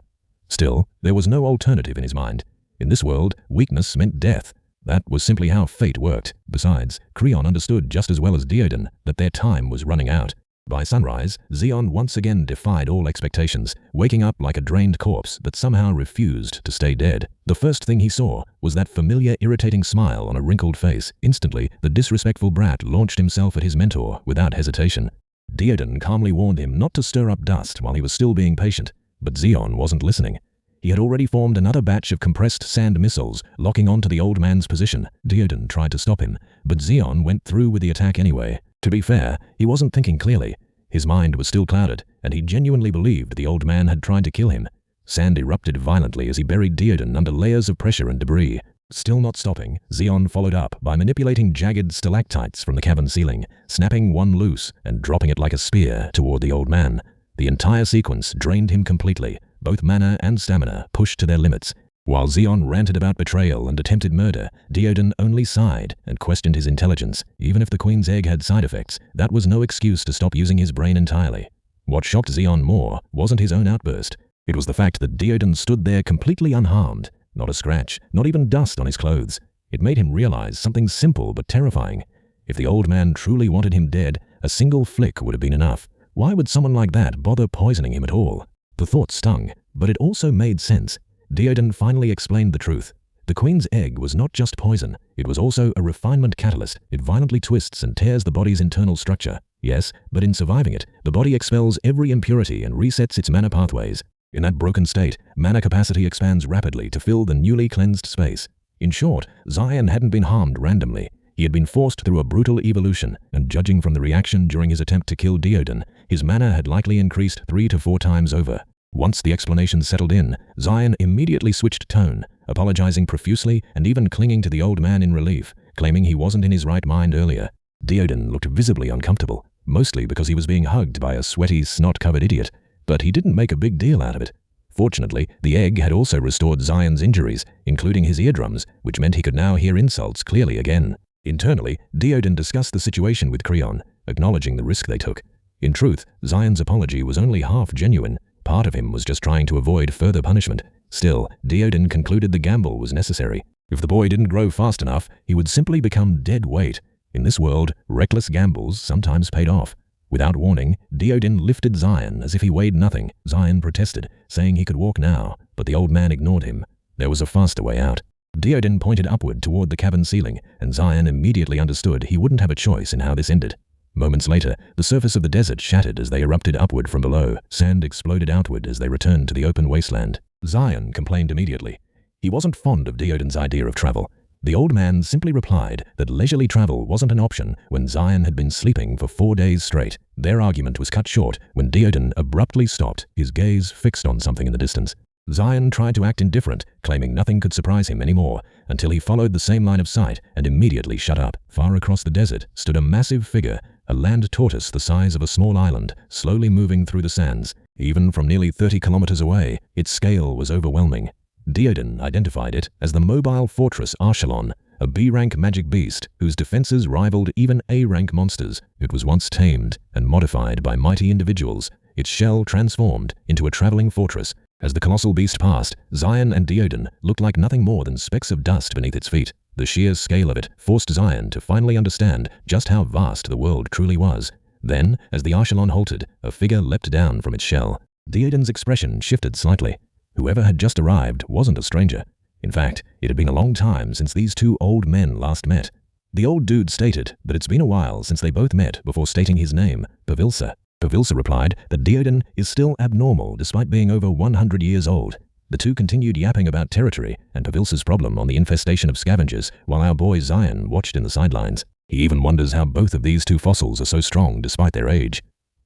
Speaker 1: Still, there was no alternative in his mind. In this world, weakness meant death. That was simply how fate worked. Besides, Creon understood just as well as Odin that their time was running out. By sunrise, Xeon once again defied all expectations, waking up like a drained corpse that somehow refused to stay dead. The first thing he saw was that familiar irritating smile on a wrinkled face. Instantly, the disrespectful brat launched himself at his mentor without hesitation. Odin calmly warned him not to stir up dust while he was still being patient, but Xeon wasn't listening. He had already formed another batch of compressed sand missiles, locking onto the old man's position. Odin tried to stop him, but Xeon went through with the attack anyway. To be fair, he wasn't thinking clearly. His mind was still clouded, and he genuinely believed the old man had tried to kill him. Sand erupted violently as he buried Odin under layers of pressure and debris. Still not stopping, Xeon followed up by manipulating jagged stalactites from the cavern ceiling, snapping one loose and dropping it like a spear toward the old man. The entire sequence drained him completely, both mana and stamina pushed to their limits. While Xeon ranted about betrayal and attempted murder, Odin only sighed and questioned his intelligence. Even if the queen's egg had side effects, that was no excuse to stop using his brain entirely. What shocked Xeon more wasn't his own outburst. It was the fact that Odin stood there completely unharmed. Not a scratch, not even dust on his clothes. It made him realize something simple but terrifying. If the old man truly wanted him dead, a single flick would have been enough. Why would someone like that bother poisoning him at all? The thought stung, but it also made sense. Odin finally explained the truth. The queen's egg was not just poison, it was also a refinement catalyst. It violently twists and tears the body's internal structure. Yes, but in surviving it, the body expels every impurity and resets its mana pathways. In that broken state, mana capacity expands rapidly to fill the newly cleansed space. In short, Xeon hadn't been harmed randomly. He had been forced through a brutal evolution, and judging from the reaction during his attempt to kill Odin, his mana had likely increased 3 to 4 times over. Once the explanation settled in, Xeon immediately switched tone, apologizing profusely and even clinging to the old man in relief, claiming he wasn't in his right mind earlier. Odin looked visibly uncomfortable, mostly because he was being hugged by a sweaty, snot-covered idiot, but he didn't make a big deal out of it. Fortunately, the egg had also restored Xeon's injuries, including his eardrums, which meant he could now hear insults clearly again. Internally, Odin discussed the situation with Creon, acknowledging the risk they took. In truth, Xeon's apology was only half genuine. Part of him was just trying to avoid further punishment. Still, Odin concluded the gamble was necessary. If the boy didn't grow fast enough, he would simply become dead weight. In this world, reckless gambles sometimes paid off. Without warning, Odin lifted Xeon as if he weighed nothing. Xeon protested, saying he could walk now, but the old man ignored him. There was a faster way out. Odin pointed upward toward the cavern ceiling, and Xeon immediately understood he wouldn't have a choice in how this ended. Moments later, the surface of the desert shattered as they erupted upward from below. Sand exploded outward as they returned to the open wasteland. Xeon complained immediately. He wasn't fond of Odin's idea of travel. The old man simply replied that leisurely travel wasn't an option when Xeon had been sleeping for 4 days straight. Their argument was cut short when Odin abruptly stopped, his gaze fixed on something in the distance. Xeon tried to act indifferent, claiming nothing could surprise him anymore, until he followed the same line of sight and immediately shut up. Far across the desert stood a massive figure, a land tortoise the size of a small island, slowly moving through the sands. Even from nearly 30 kilometers away, its scale was overwhelming. Odin identified it as the mobile fortress Archelon, a B-rank magic beast whose defenses rivaled even A-rank monsters. It was once tamed and modified by mighty individuals, its shell transformed into a traveling fortress. As the colossal beast passed, Zion and Odin looked like nothing more than specks of dust beneath its feet. The sheer scale of it forced Zion to finally understand just how vast the world truly was. Then, as the Archelon halted, a figure leapt down from its shell. Odin's expression shifted slightly. Whoever had just arrived wasn't a stranger. In fact, it had been a long time since these two old men last met. The old dude stated that it's been a while since they both met before stating his name, Pavilsa. Pavilsa replied that Odin is still abnormal despite being over 100 years old. The two continued yapping about territory and Pavilsa's problem on the infestation of scavengers while our boy Zion watched in the sidelines. He even wonders how both of these two fossils are so strong despite their age.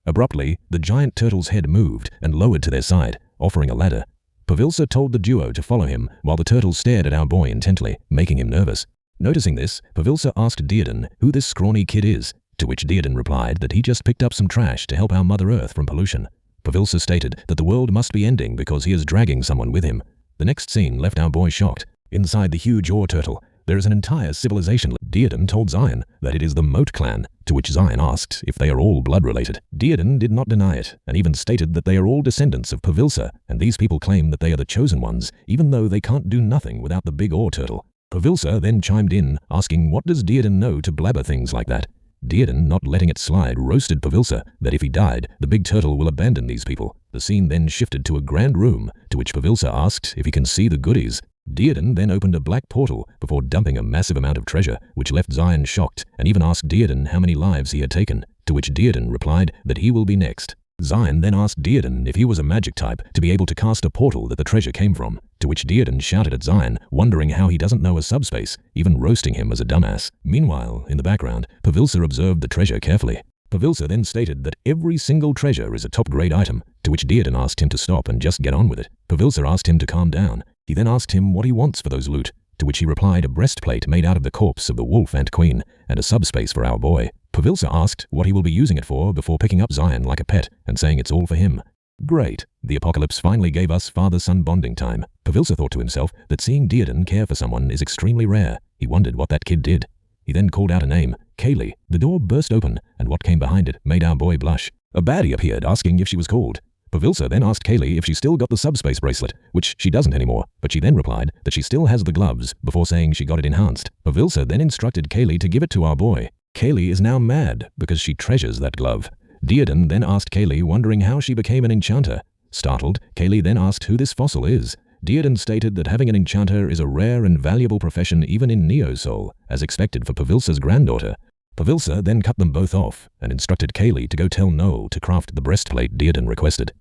Speaker 1: Abruptly, the giant turtle's head moved and lowered to their side, offering a ladder. Pavilsa told the duo to follow him while the turtle stared at our boy intently, making him nervous. Noticing this, Pavilsa asked Odin who this scrawny kid is, to which Odin replied that he just picked up some trash to help our Mother Earth from pollution. Pavilsa stated that the world must be ending because he is dragging someone with him. The next scene left our boy shocked. Inside the huge ore turtle, there is an entire civilization. Odin told Zion that it is the Moat clan, to which Zion asked if they are all blood-related. Odin did not deny it, and even stated that they are all descendants of Pavilsa, and these people claim that they are the chosen ones, even though they can't do nothing without the big ore turtle. Pavilsa then chimed in, asking what does Odin know to blabber things like that. Odin, not letting it slide, roasted Pavilsa that if he died, the big turtle will abandon these people. The scene then shifted to a grand room, to which Pavilsa asked if he can see the goodies. Odin then opened a black portal before dumping a massive amount of treasure, which left Zion shocked, and even asked Odin how many lives he had taken, to which Odin replied that he will be next. Zion then asked Odin if he was a magic type to be able to cast a portal that the treasure came from, to which Odin shouted at Zion, wondering how he doesn't know a subspace, even roasting him as a dumbass. Meanwhile, in the background, Pavilsa observed the treasure carefully. Pavilsa then stated that every single treasure is a top-grade item, to which Odin asked him to stop and just get on with it. Pavilsa asked him to calm down. He then asked him what he wants for those loot, to which he replied a breastplate made out of the corpse of the wolf and queen, and a subspace for our boy. Pavilsa asked what he will be using it for before picking up Zion like a pet and saying it's all for him. Great, the apocalypse finally gave us father-son bonding time. Pavilsa thought to himself that seeing Odin care for someone is extremely rare. He wondered what that kid did. He then called out a name, Kaylee. The door burst open, and what came behind it made our boy blush. A baddie appeared asking if she was called. Pavilsa then asked Kaylee if she still got the subspace bracelet, which she doesn't anymore, but she then replied that she still has the gloves before saying she got it enhanced. Pavilsa then instructed Kaylee to give it to our boy. Kaylee is now mad because she treasures that glove. Odin then asked Kaylee, wondering how she became an enchanter. Startled, Kaylee then asked who this fossil is. Odin stated that having an enchanter is a rare and valuable profession even in Neo-Soul, as expected for Pavilsa's granddaughter. Pavilsa then cut them both off and instructed Kaylee to go tell Noel to craft the breastplate Odin requested.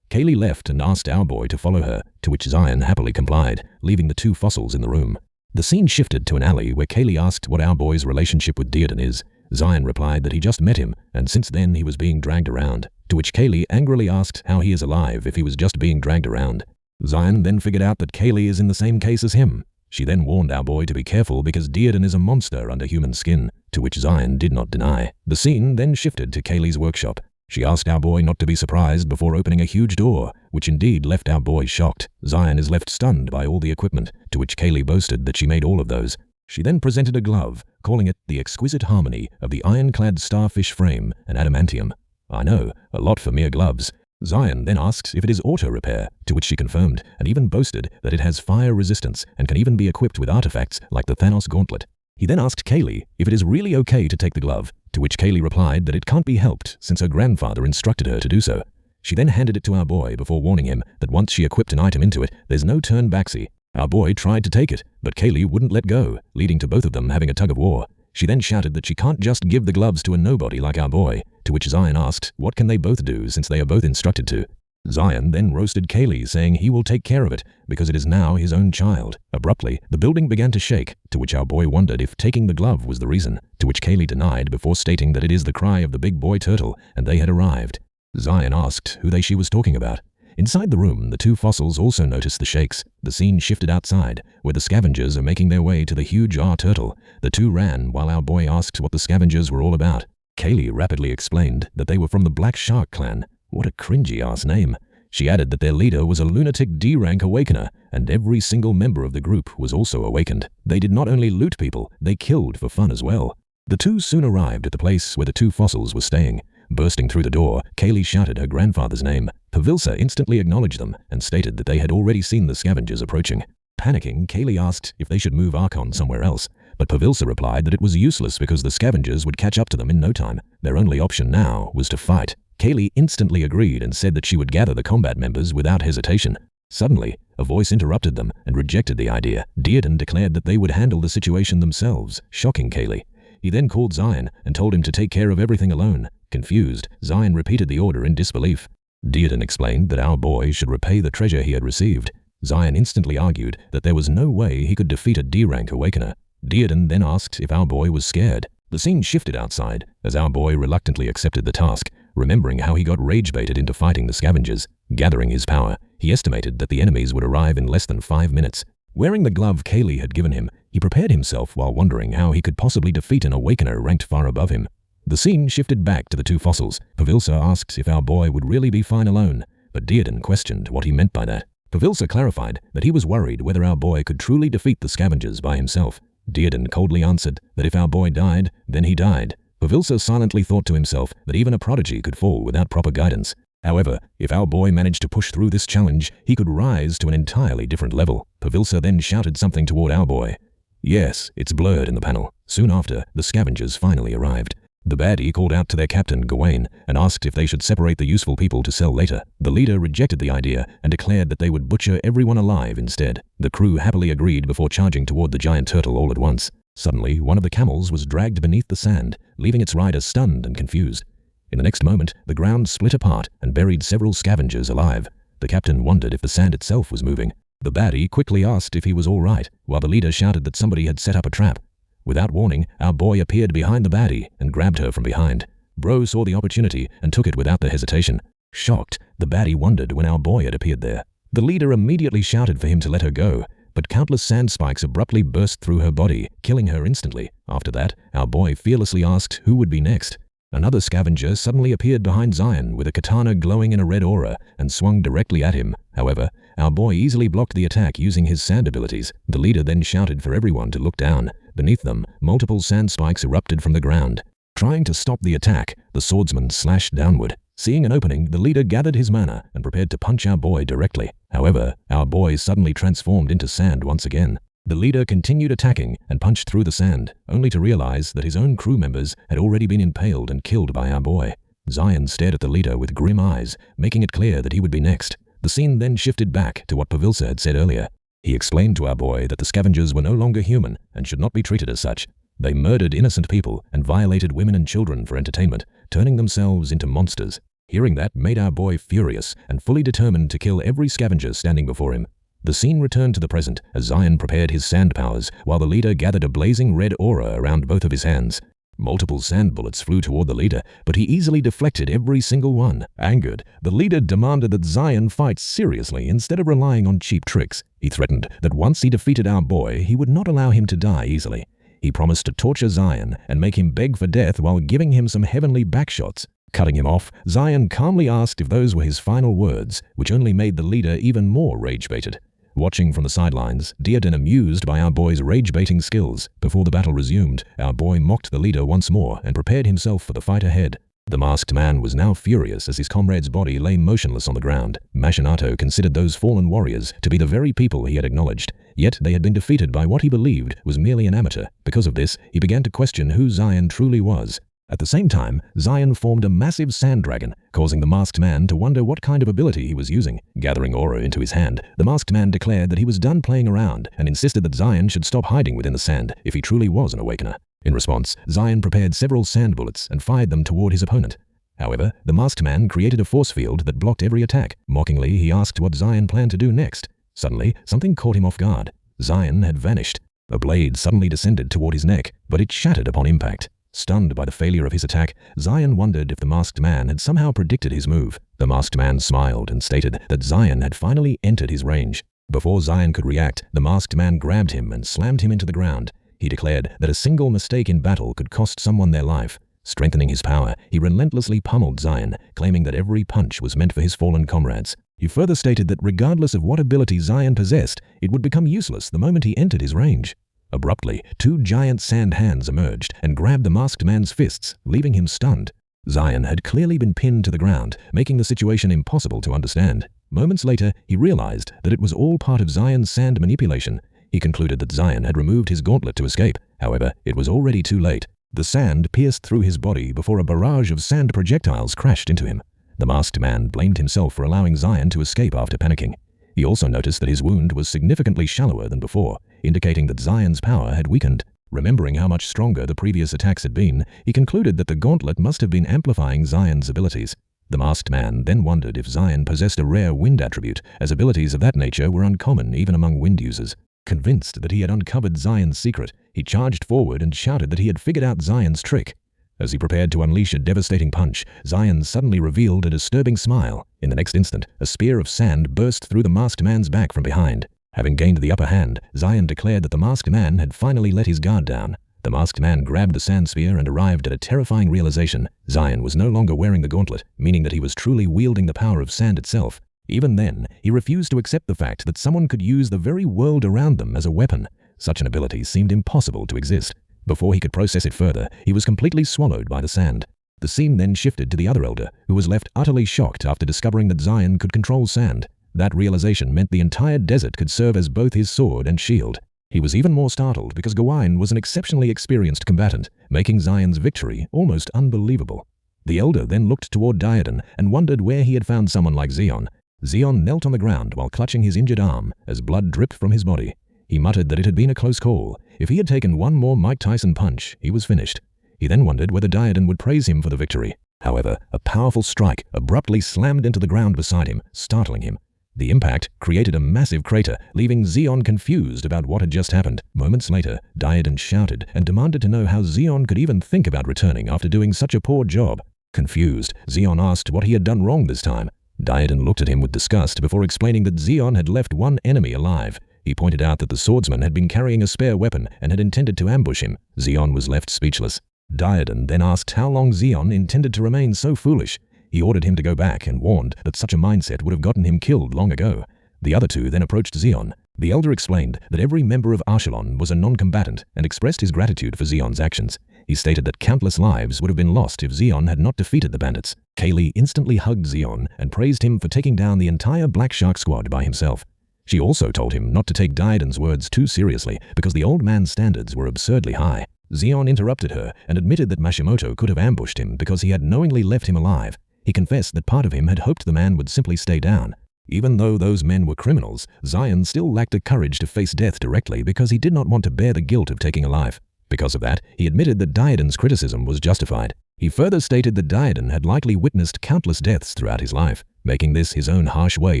Speaker 1: Kaylee left and asked our boy to follow her, to which Zion happily complied, leaving the two fossils in the room. The scene shifted to an alley where Kaylee asked what our boy's relationship with Odin is. Zion replied that he just met him, and since then he was being dragged around, to which Kaylee angrily asked how he is alive if he was just being dragged around. Zion then figured out that Kaylee is in the same case as him. She then warned our boy to be careful because Odin is a monster under human skin, to which Zion did not deny. The scene then shifted to Kaylee's workshop. She asked our boy not to be surprised before opening a huge door, which indeed left our boy shocked. Zion is left stunned by all the equipment, to which Kaylee boasted that she made all of those. She then presented a glove, calling it the exquisite harmony of the ironclad starfish frame and adamantium. I know, a lot for mere gloves. Zion then asked if it is auto-repair, to which she confirmed, and even boasted that it has fire resistance and can even be equipped with artifacts like the Thanos gauntlet. He then asked Kaylee if it is really okay to take the glove, to which Kaylee replied that it can't be helped since her grandfather instructed her to do so. She then handed it to our boy before warning him that once she equipped an item into it, there's no turn backsy. Our boy tried to take it, but Kaylee wouldn't let go, leading to both of them having a tug of war. She then shouted that she can't just give the gloves to a nobody like our boy, to which Zion asked what can they both do since they are both instructed to. Zion then roasted Kaylee, saying he will take care of it because it is now his own child. Abruptly, the building began to shake, to which our boy wondered if taking the glove was the reason, to which Kaylee denied before stating that it is the cry of the big boy turtle and they had arrived. Zion asked who she was talking about. Inside the room, the two fossils also noticed the shakes. The scene shifted outside, where the scavengers are making their way to the huge turtle. The two ran while our boy asked what the scavengers were all about. Kaylee rapidly explained that they were from the Black Shark clan. What a cringy-ass name. She added that their leader was a lunatic D-rank Awakener, and every single member of the group was also awakened. They did not only loot people, they killed for fun as well. The two soon arrived at the place where the two fossils were staying. Bursting through the door, Kaylee shouted her grandfather's name. Pavilsa instantly acknowledged them and stated that they had already seen the scavengers approaching. Panicking, Kaylee asked if they should move Archon somewhere else, but Pavilsa replied that it was useless because the scavengers would catch up to them in no time. Their only option now was to fight. Kaylee instantly agreed and said that she would gather the combat members without hesitation. Suddenly, a voice interrupted them and rejected the idea. Odin declared that they would handle the situation themselves, shocking Kaylee. He then called Zion and told him to take care of everything alone. Confused, Zion repeated the order in disbelief. Odin explained that our boy should repay the treasure he had received. Zion instantly argued that there was no way he could defeat a D-rank Awakener. Odin then asked if our boy was scared. The scene shifted outside as our boy reluctantly accepted the task, remembering how he got rage-baited into fighting the scavengers. Gathering his power, he estimated that the enemies would arrive in less than 5 minutes. Wearing the glove Kaylee had given him, he prepared himself while wondering how he could possibly defeat an Awakener ranked far above him. The scene shifted back to the two fossils. Pavilsa asked if our boy would really be fine alone, but Odin questioned what he meant by that. Pavilsa clarified that he was worried whether our boy could truly defeat the scavengers by himself. Odin coldly answered that if our boy died, then he died. Pavilsa silently thought to himself that even a prodigy could fall without proper guidance. However, if our boy managed to push through this challenge, he could rise to an entirely different level. Pavilsa then shouted something toward our boy. Yes, it's blurred in the panel. Soon after, the scavengers finally arrived. The baddie called out to their captain, Gawain, and asked if they should separate the useful people to sell later. The leader rejected the idea and declared that they would butcher everyone alive instead. The crew happily agreed before charging toward the giant turtle all at once. Suddenly, one of the camels was dragged beneath the sand, leaving its rider stunned and confused. In the next moment, the ground split apart and buried several scavengers alive. The captain wondered if the sand itself was moving. The baddie quickly asked if he was all right, while the leader shouted that somebody had set up a trap. Without warning, our boy appeared behind the baddie and grabbed her from behind. Bro saw the opportunity and took it without the hesitation. Shocked, the baddie wondered when our boy had appeared there. The leader immediately shouted for him to let her go, but countless sand spikes abruptly burst through her body, killing her instantly. After that, our boy fearlessly asked who would be next. Another scavenger suddenly appeared behind Zion with a katana glowing in a red aura and swung directly at him. However, our boy easily blocked the attack using his sand abilities. The leader then shouted for everyone to look down. Beneath them, multiple sand spikes erupted from the ground. Trying to stop the attack, the swordsman slashed downward. Seeing an opening, the leader gathered his mana and prepared to punch our boy directly. However, our boy suddenly transformed into sand once again. The leader continued attacking and punched through the sand, only to realize that his own crew members had already been impaled and killed by our boy. Zion stared at the leader with grim eyes, making it clear that he would be next. The scene then shifted back to what Pavilsa had said earlier. He explained to our boy that the scavengers were no longer human and should not be treated as such. They murdered innocent people and violated women and children for entertainment, turning themselves into monsters. Hearing that made our boy furious and fully determined to kill every scavenger standing before him. The scene returned to the present as Zion prepared his sand powers while the leader gathered a blazing red aura around both of his hands. Multiple sand bullets flew toward the leader, but he easily deflected every single one. Angered, the leader demanded that Zion fight seriously instead of relying on cheap tricks. He threatened that once he defeated our boy, he would not allow him to die easily. He promised to torture Zion and make him beg for death while giving him some heavenly backshots. Cutting him off, Zion calmly asked if those were his final words, which only made the leader even more rage-baited. Watching from the sidelines, Dearden amused by our boy's rage-baiting skills. Before the battle resumed, our boy mocked the leader once more and prepared himself for the fight ahead. The masked man was now furious as his comrade's body lay motionless on the ground. Machinato considered those fallen warriors to be the very people he had acknowledged, yet they had been defeated by what he believed was merely an amateur. Because of this, he began to question who Zion truly was. At the same time, Zion formed a massive sand dragon, causing the masked man to wonder what kind of ability he was using. Gathering aura into his hand, the masked man declared that he was done playing around and insisted that Zion should stop hiding within the sand if he truly was an Awakener. In response, Zion prepared several sand bullets and fired them toward his opponent. However, the masked man created a force field that blocked every attack. Mockingly, he asked what Zion planned to do next. Suddenly, something caught him off guard. Zion had vanished. A blade suddenly descended toward his neck, but it shattered upon impact. Stunned by the failure of his attack, Zion wondered if the masked man had somehow predicted his move. The masked man smiled and stated that Zion had finally entered his range. Before Zion could react, the masked man grabbed him and slammed him into the ground. He declared that a single mistake in battle could cost someone their life. Strengthening his power, he relentlessly pummeled Zion, claiming that every punch was meant for his fallen comrades. He further stated that regardless of what ability Zion possessed, it would become useless the moment he entered his range. Abruptly, two giant sand hands emerged and grabbed the masked man's fists, leaving him stunned. Zion had clearly been pinned to the ground, making the situation impossible to understand. Moments later, he realized that it was all part of Zion's sand manipulation. He concluded that Zion had removed his gauntlet to escape. However, it was already too late. The sand pierced through his body before a barrage of sand projectiles crashed into him. The masked man blamed himself for allowing Zion to escape after panicking. He also noticed that his wound was significantly shallower than before, indicating that Zion's power had weakened. Remembering how much stronger the previous attacks had been, he concluded that the gauntlet must have been amplifying Zion's abilities. The masked man then wondered if Zion possessed a rare wind attribute, as abilities of that nature were uncommon even among wind users. Convinced that he had uncovered Zion's secret, he charged forward and shouted that he had figured out Zion's trick. As he prepared to unleash a devastating punch, Zion suddenly revealed a disturbing smile. In the next instant, a spear of sand burst through the masked man's back from behind. Having gained the upper hand, Zion declared that the masked man had finally let his guard down. The masked man grabbed the sand spear and arrived at a terrifying realization. Zion was no longer wearing the gauntlet, meaning that he was truly wielding the power of sand itself. Even then, he refused to accept the fact that someone could use the very world around them as a weapon. Such an ability seemed impossible to exist. Before he could process it further, he was completely swallowed by the sand. The scene then shifted to the other elder, who was left utterly shocked after discovering that Zion could control sand. That realization meant the entire desert could serve as both his sword and shield. He was even more startled because Gawain was an exceptionally experienced combatant, making Zion's victory almost unbelievable. The elder then looked toward Diadon and wondered where he had found someone like Zion. Zion knelt on the ground while clutching his injured arm as blood dripped from his body. He muttered that it had been a close call. If he had taken one more Mike Tyson punch, he was finished. He then wondered whether Diadon would praise him for the victory. However, a powerful strike abruptly slammed into the ground beside him, startling him. The impact created a massive crater, leaving Zion confused about what had just happened. Moments later, Diadon shouted and demanded to know how Zion could even think about returning after doing such a poor job. Confused, Zion asked what he had done wrong this time. Diadon looked at him with disgust before explaining that Zion had left one enemy alive. He pointed out that the swordsman had been carrying a spare weapon and had intended to ambush him. Zion was left speechless. Diadon then asked how long Zion intended to remain so foolish. He ordered him to go back and warned that such a mindset would have gotten him killed long ago. The other two then approached Zion. The elder explained that every member of Archelon was a non-combatant and expressed his gratitude for Zion's actions. He stated that countless lives would have been lost if Zion had not defeated the bandits. Kaylee instantly hugged Zion and praised him for taking down the entire Black Shark squad by himself. She also told him not to take Diadon's words too seriously because the old man's standards were absurdly high. Zion interrupted her and admitted that Mashimoto could have ambushed him because he had knowingly left him alive. He confessed that part of him had hoped the man would simply stay down. Even though those men were criminals, Zion still lacked the courage to face death directly because he did not want to bear the guilt of taking a life. Because of that, he admitted that Diadon's criticism was justified. He further stated that Diadon had likely witnessed countless deaths throughout his life, making this his own harsh way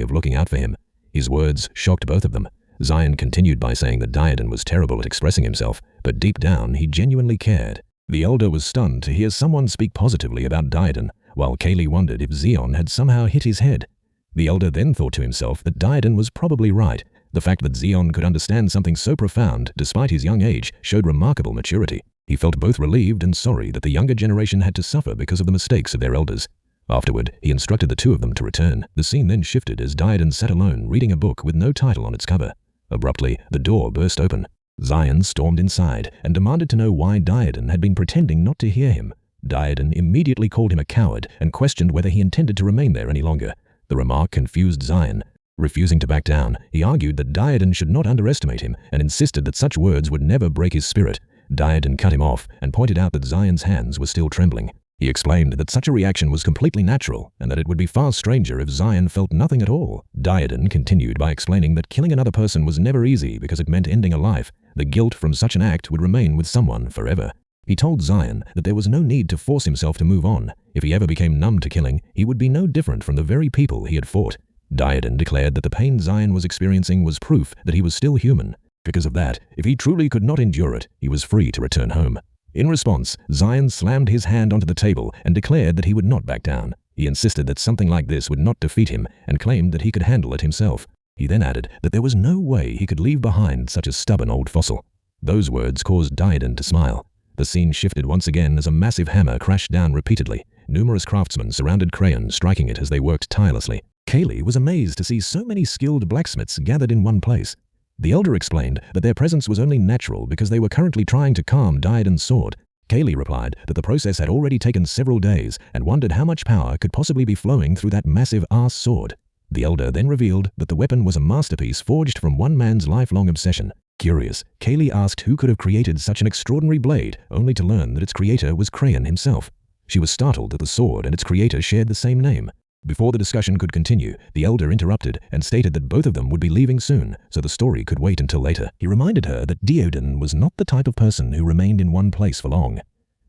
Speaker 1: of looking out for him. His words shocked both of them. Zion continued by saying that Diadon was terrible at expressing himself, but deep down he genuinely cared. The elder was stunned to hear someone speak positively about Diadon, while Kaylee wondered if Zion had somehow hit his head. The elder then thought to himself that Diadon was probably right. The fact that Zion could understand something so profound despite his young age showed remarkable maturity. He felt both relieved and sorry that the younger generation had to suffer because of the mistakes of their elders. Afterward, he instructed the two of them to return. The scene then shifted as Diadon sat alone reading a book with no title on its cover. Abruptly, the door burst open. Zion stormed inside and demanded to know why Diadon had been pretending not to hear him. Diadon immediately called him a coward and questioned whether he intended to remain there any longer. The remark confused Zion. Refusing to back down, he argued that Diadon should not underestimate him and insisted that such words would never break his spirit. Diadon cut him off and pointed out that Zion's hands were still trembling. He explained that such a reaction was completely natural and that it would be far stranger if Zion felt nothing at all. Diadon continued by explaining that killing another person was never easy because it meant ending a life. The guilt from such an act would remain with someone forever. He told Zion that there was no need to force himself to move on. If he ever became numb to killing, he would be no different from the very people he had fought. Diadon declared that the pain Zion was experiencing was proof that he was still human. Because of that, if he truly could not endure it, he was free to return home. In response, Zion slammed his hand onto the table and declared that he would not back down. He insisted that something like this would not defeat him and claimed that he could handle it himself. He then added that there was no way he could leave behind such a stubborn old fossil. Those words caused Diadon to smile. The scene shifted once again as a massive hammer crashed down repeatedly. Numerous craftsmen surrounded Crayon, striking it as they worked tirelessly. Kaylee was amazed to see so many skilled blacksmiths gathered in one place. The elder explained that their presence was only natural because they were currently trying to calm Diadon's sword. Kaylee replied that the process had already taken several days and wondered how much power could possibly be flowing through that massive ass sword. The elder then revealed that the weapon was a masterpiece forged from one man's lifelong obsession. Curious, Kaylee asked who could have created such an extraordinary blade, only to learn that its creator was Crayon himself. She was startled that the sword and its creator shared the same name. Before the discussion could continue, the elder interrupted and stated that both of them would be leaving soon, so the story could wait until later. He reminded her that Odin was not the type of person who remained in one place for long.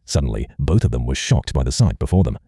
Speaker 1: Suddenly, both of them were shocked by the sight before them.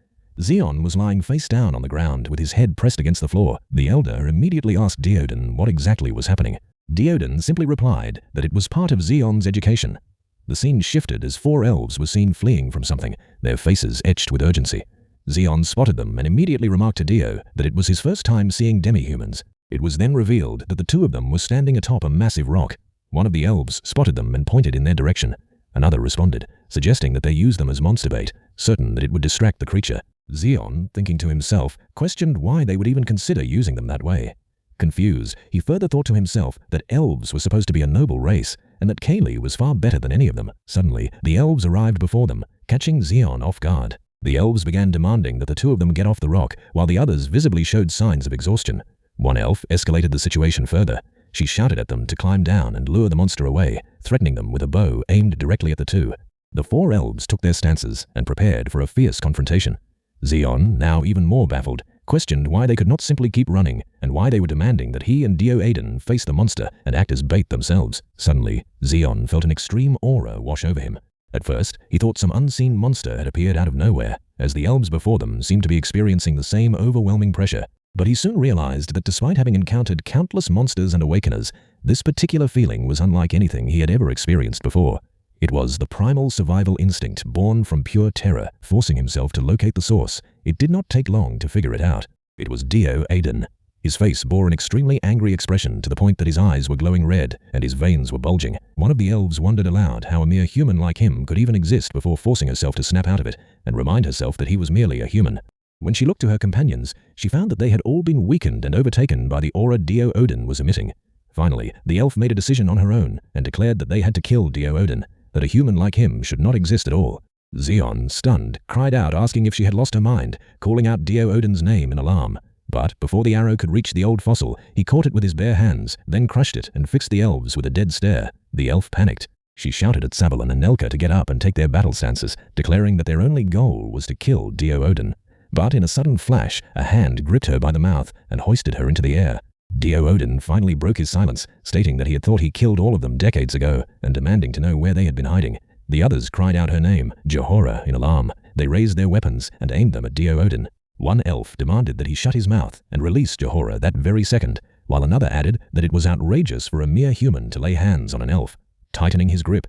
Speaker 1: Zeon was lying face down on the ground with his head pressed against the floor. The elder immediately asked Odin what exactly was happening. Odin simply replied that it was part of Zeon's education. The scene shifted as 4 elves were seen fleeing from something, their faces etched with urgency. Zeon spotted them and immediately remarked to Dio that it was his first time seeing demi-humans. It was then revealed that the 2 of them were standing atop a massive rock. One of the elves spotted them and pointed in their direction. Another responded, suggesting that they use them as monster bait, certain that it would distract the creature. Zeon, thinking to himself, questioned why they would even consider using them that way. Confused, he further thought to himself that elves were supposed to be a noble race, and that Kaylee was far better than any of them. Suddenly, the elves arrived before them, catching Zeon off guard. The elves began demanding that the 2 of them get off the rock, while the others visibly showed signs of exhaustion. One elf escalated the situation further. She shouted at them to climb down and lure the monster away, threatening them with a bow aimed directly at the 2. The 4 elves took their stances and prepared for a fierce confrontation. Zeon, now even more baffled, questioned why they could not simply keep running and why they were demanding that he and Odin face the monster and act as bait themselves. Suddenly, Zeon felt an extreme aura wash over him. At first, he thought some unseen monster had appeared out of nowhere, as the elves before them seemed to be experiencing the same overwhelming pressure. But he soon realized that despite having encountered countless monsters and Awakeners, this particular feeling was unlike anything he had ever experienced before. It was the primal survival instinct born from pure terror, forcing himself to locate the source. It did not take long to figure it out. It was Odin. His face bore an extremely angry expression to the point that his eyes were glowing red and his veins were bulging. One of the elves wondered aloud how a mere human like him could even exist before forcing herself to snap out of it and remind herself that he was merely a human. When she looked to her companions, she found that they had all been weakened and overtaken by the aura Odin was emitting. Finally, the elf made a decision on her own and declared that they had to kill Odin, that a human like him should not exist at all. Zeon, stunned, cried out asking if she had lost her mind, calling out Odin's name in alarm. But before the arrow could reach the old fossil, he caught it with his bare hands, then crushed it and fixed the elves with a dead stare. The elf panicked. She shouted at Savalin and Nelka to get up and take their battle stances, declaring that their only goal was to kill Odin. But in a sudden flash, a hand gripped her by the mouth and hoisted her into the air. Odin finally broke his silence, stating that he had thought he killed all of them decades ago and demanding to know where they had been hiding. The others cried out her name, Johora, in alarm. They raised their weapons and aimed them at Odin. One elf demanded that he shut his mouth and release Johora that very second, while another added that it was outrageous for a mere human to lay hands on an elf. Tightening his grip,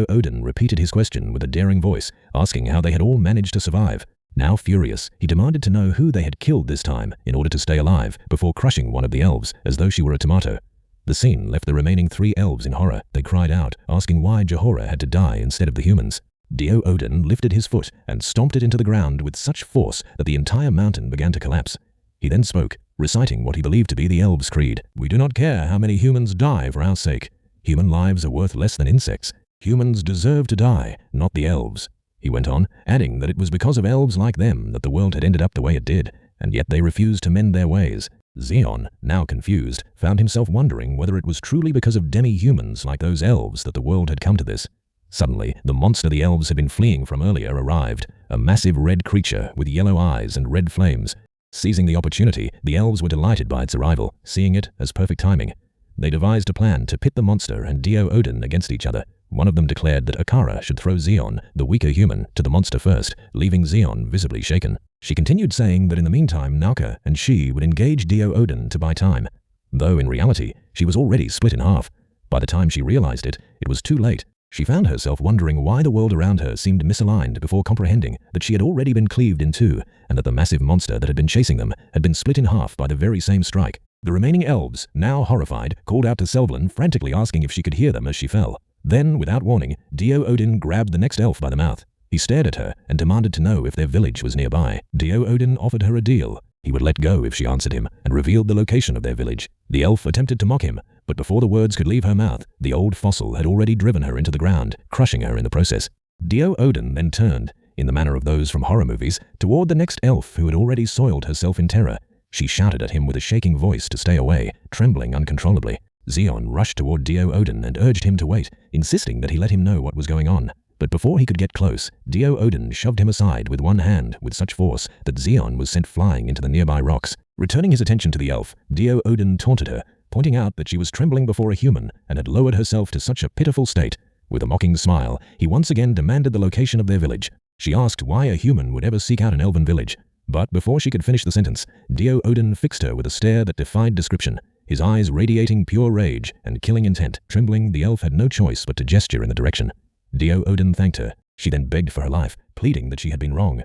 Speaker 1: Odin repeated his question with a daring voice, asking how they had all managed to survive. Now furious, he demanded to know who they had killed this time in order to stay alive before crushing one of the elves as though she were a tomato. The scene left the remaining 3 elves in horror. They cried out, asking why Johora had to die instead of the humans. Odin lifted his foot and stomped it into the ground with such force that the entire mountain began to collapse. He then spoke, reciting what he believed to be the elves' creed. "We do not care how many humans die for our sake. Human lives are worth less than insects. Humans deserve to die, not the elves." He went on, adding that it was because of elves like them that the world had ended up the way it did, and yet they refused to mend their ways. Zeon, now confused, found himself wondering whether it was truly because of demi-humans like those elves that the world had come to this. Suddenly, the monster the elves had been fleeing from earlier arrived, a massive red creature with yellow eyes and red flames. Seizing the opportunity, the elves were delighted by its arrival, seeing it as perfect timing. They devised a plan to pit the monster and Odin against each other. One of them declared that Akara should throw Zeon, the weaker human, to the monster first, leaving Zeon visibly shaken. She continued saying that in the meantime Nauka and she would engage Odin to buy time, though in reality she was already split in half. By the time she realized it, it was too late. She found herself wondering why the world around her seemed misaligned before comprehending that she had already been cleaved in two, and that the massive monster that had been chasing them had been split in half by the very same strike. The remaining elves, now horrified, called out to Selvlin, frantically asking if she could hear them as she fell. Then, without warning, Dio Odin grabbed the next elf by the mouth. He stared at her and demanded to know if their village was nearby. Dio Odin offered her a deal. He would let go if she answered him and revealed the location of their village. The elf attempted to mock him, but before the words could leave her mouth, the old fossil had already driven her into the ground, crushing her in the process. Dio Odin then turned, in the manner of those from horror movies, toward the next elf who had already soiled herself in terror. She shouted at him with a shaking voice to stay away, trembling uncontrollably. Xion rushed toward Dio Odin and urged him to wait, insisting that he let him know what was going on. But before he could get close, Dio Odin shoved him aside with one hand with such force that Xion was sent flying into the nearby rocks. Returning his attention to the elf, Dio Odin taunted her, pointing out that she was trembling before a human and had lowered herself to such a pitiful state. With a mocking smile, he once again demanded the location of their village. She asked why a human would ever seek out an elven village. But before she could finish the sentence, Dio Odin fixed her with a stare that defied description, his eyes radiating pure rage and killing intent. Trembling, the elf had no choice but to gesture in the direction. Dio Odin thanked her. She then begged for her life, pleading that she had been wrong.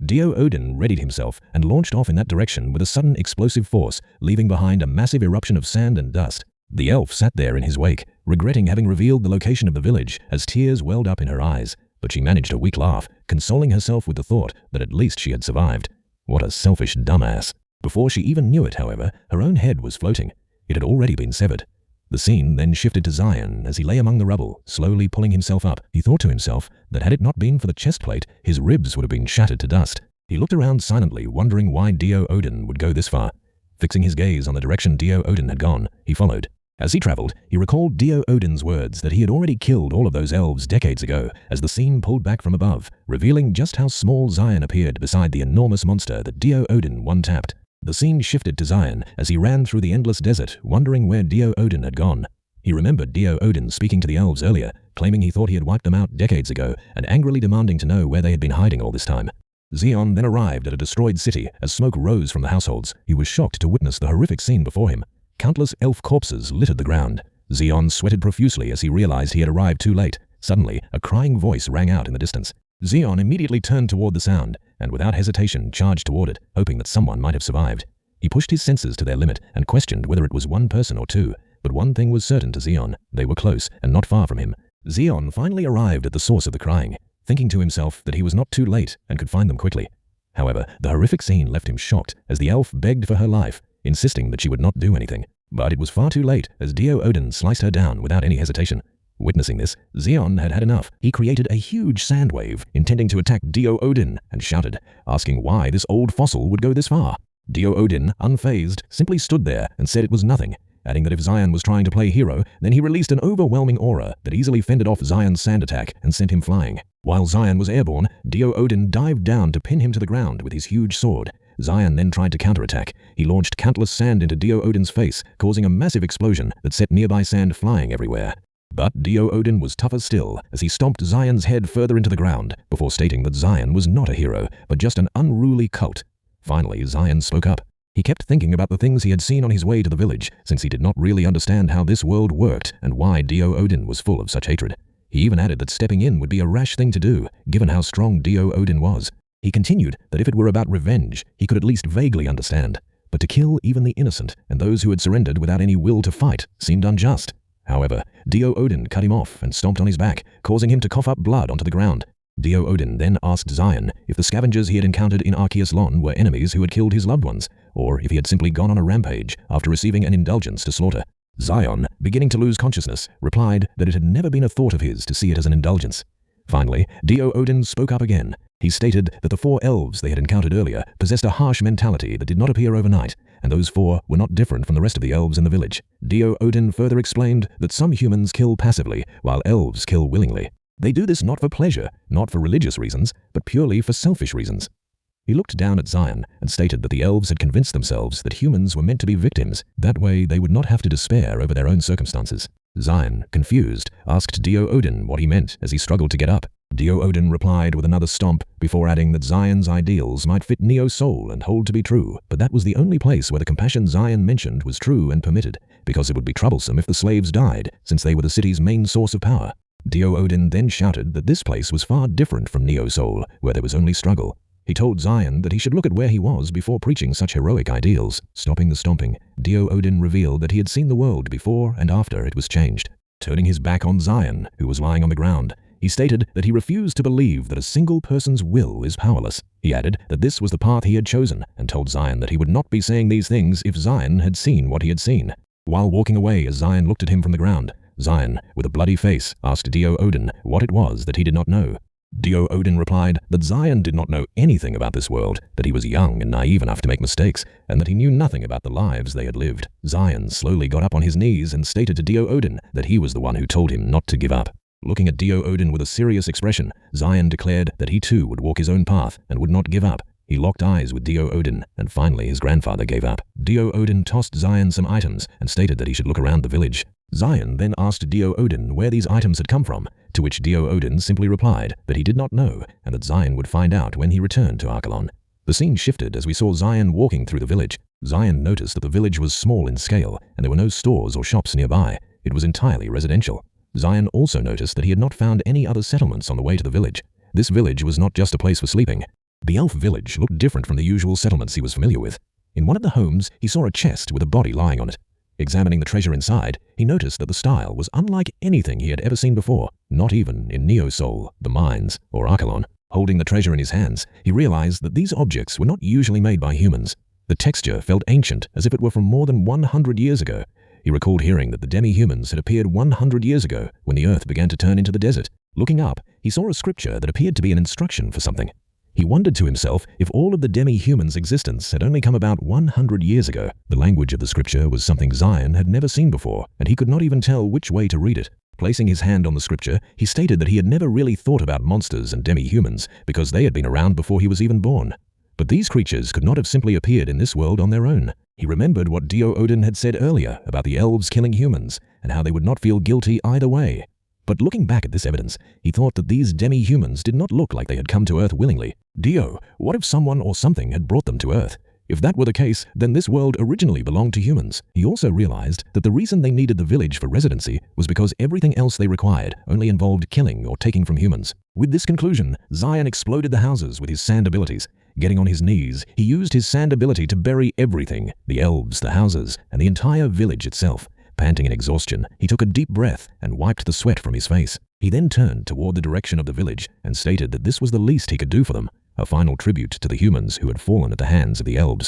Speaker 1: Dio Odin readied himself and launched off in that direction with a sudden explosive force, leaving behind a massive eruption of sand and dust. The elf sat there in his wake, regretting having revealed the location of the village as tears welled up in her eyes. But she managed a weak laugh, consoling herself with the thought that at least she had survived. What a selfish dumbass. Before she even knew it, however, her own head was floating. It had already been severed. The scene then shifted to Xion as he lay among the rubble, slowly pulling himself up. He thought to himself that had it not been for the chest plate, his ribs would have been shattered to dust. He looked around silently, wondering why Dio Odin would go this far. Fixing his gaze on the direction Dio Odin had gone, he followed. As he traveled, he recalled Dio Odin's words that he had already killed all of those elves decades ago as the scene pulled back from above, revealing just how small Xion appeared beside the enormous monster that Dio Odin one-tapped. The scene shifted to Xion as he ran through the endless desert, wondering where Dio Odin had gone. He remembered Dio Odin speaking to the elves earlier, claiming he thought he had wiped them out decades ago, and angrily demanding to know where they had been hiding all this time. Xion then arrived at a destroyed city as smoke rose from the households. He was shocked to witness the horrific scene before him. Countless elf corpses littered the ground. Xion sweated profusely as he realized he had arrived too late. Suddenly, a crying voice rang out in the distance. Xion immediately turned toward the sound, and without hesitation charged toward it, hoping that someone might have survived. He pushed his senses to their limit and questioned whether it was one person or two, but one thing was certain to Xion: they were close and not far from him. Xion finally arrived at the source of the crying, thinking to himself that he was not too late and could find them quickly. However, the horrific scene left him shocked as the elf begged for her life, insisting that she would not do anything. But it was far too late as Dio Odin sliced her down without any hesitation. Witnessing this, Xion had had enough. He created a huge sand wave, intending to attack Dio Odin, and shouted, asking why this old fossil would go this far. Dio Odin, unfazed, simply stood there and said it was nothing, adding that if Xion was trying to play hero, then he released an overwhelming aura that easily fended off Xion's sand attack and sent him flying. While Xion was airborne, Dio Odin dived down to pin him to the ground with his huge sword. Xion then tried to counterattack. He launched countless sand into Dio Odin's face, causing a massive explosion that set nearby sand flying everywhere. But Dio Odin was tougher still as he stomped Xion's head further into the ground, before stating that Xion was not a hero, but just an unruly cult. Finally, Xion spoke up. He kept thinking about the things he had seen on his way to the village, since he did not really understand how this world worked and why Dio Odin was full of such hatred. He even added that stepping in would be a rash thing to do, given how strong Dio Odin was. He continued that if it were about revenge, he could at least vaguely understand. But to kill even the innocent and those who had surrendered without any will to fight seemed unjust. However, Dio Odin cut him off and stomped on his back, causing him to cough up blood onto the ground. Dio Odin then asked Xion if the scavengers he had encountered in Arceus Lon were enemies who had killed his loved ones, or if he had simply gone on a rampage after receiving an indulgence to slaughter. Xion, beginning to lose consciousness, replied that it had never been a thought of his to see it as an indulgence. Finally, Dio Odin spoke up again. He stated that the 4 elves they had encountered earlier possessed a harsh mentality that did not appear overnight, and those 4 were not different from the rest of the elves in the village. Dio Odin further explained that some humans kill passively, while elves kill willingly. They do this not for pleasure, not for religious reasons, but purely for selfish reasons. He looked down at Xion and stated that the elves had convinced themselves that humans were meant to be victims. That way they would not have to despair over their own circumstances. Xion, confused, asked Dio Odin what he meant as he struggled to get up. Dio Odin replied with another stomp, before adding that Xion's ideals might fit Neo's soul and hold to be true, but that was the only place where the compassion Xion mentioned was true and permitted, because it would be troublesome if the slaves died, since they were the city's main source of power. Dio Odin then shouted that this place was far different from Neo's soul, where there was only struggle. He told Xion that he should look at where he was before preaching such heroic ideals. Stopping the stomping, Dio Odin revealed that he had seen the world before and after it was changed. turning his back on Zion, who was lying on the ground. He stated that he refused to believe that a single person's will is powerless. He added that this was the path he had chosen, and told Zion that he would not be saying these things if Zion had seen what he had seen. While walking away as Zion looked at him from the ground, Zion, with a bloody face, asked Dio Odin what it was that he did not know. Dio Odin replied that Zion did not know anything about this world, that he was young and naive enough to make mistakes, and that he knew nothing about the lives they had lived. Zion slowly got up on his knees and stated to Dio Odin that he was the one who told him not to give up. Looking at Dio Odin with a serious expression, Zion declared that he too would walk his own path and would not give up. He locked eyes with Dio Odin, and finally his grandfather gave up. Dio Odin tossed Zion some items and stated that he should look around the village. Zion then asked Dio Odin where these items had come from, to which Dio Odin simply replied that he did not know and that Zion would find out when he returned to Archelon. The scene shifted as we saw Zion walking through the village. Zion noticed that the village was small in scale and there were no stores or shops nearby. It was entirely residential. Zion also noticed that he had not found any other settlements on the way to the village. This village was not just a place for sleeping. The elf village looked different from the usual settlements he was familiar with. In one of the homes, he saw a chest with a body lying on it. Examining the treasure inside, he noticed that the style was unlike anything he had ever seen before, not even in Neosol, the mines, or Archelon. Holding the treasure in his hands, he realized that these objects were not usually made by humans. The texture felt ancient, as if it were from more than 100 years ago. He recalled hearing that the demi-humans had appeared 100 years ago when the earth began to turn into the desert. Looking up, he saw a scripture that appeared to be an instruction for something. He wondered to himself if all of the demi-humans' existence had only come about 100 years ago. The language of the scripture was something Zion had never seen before, and he could not even tell which way to read it. Placing his hand on the scripture, he stated that he had never really thought about monsters and demi-humans because they had been around before he was even born. But these creatures could not have simply appeared in this world on their own. He remembered what Dio Odin had said earlier about the elves killing humans and how they would not feel guilty either way. But looking back at this evidence, he thought that these demi-humans did not look like they had come to Earth willingly. Dio, what if someone or something had brought them to Earth? If that were the case, then this world originally belonged to humans. He also realized that the reason they needed the village for residency was because everything else they required only involved killing or taking from humans. With this conclusion, Zion exploded the houses with his sand abilities. Getting on his knees, he used his sand ability to bury everything, the elves, the houses, and the entire village itself. Panting in exhaustion, he took a deep breath and wiped the sweat from his face. He then turned toward the direction of the village and stated that this was the least he could do for them, a final tribute to the humans who had fallen at the hands of the elves.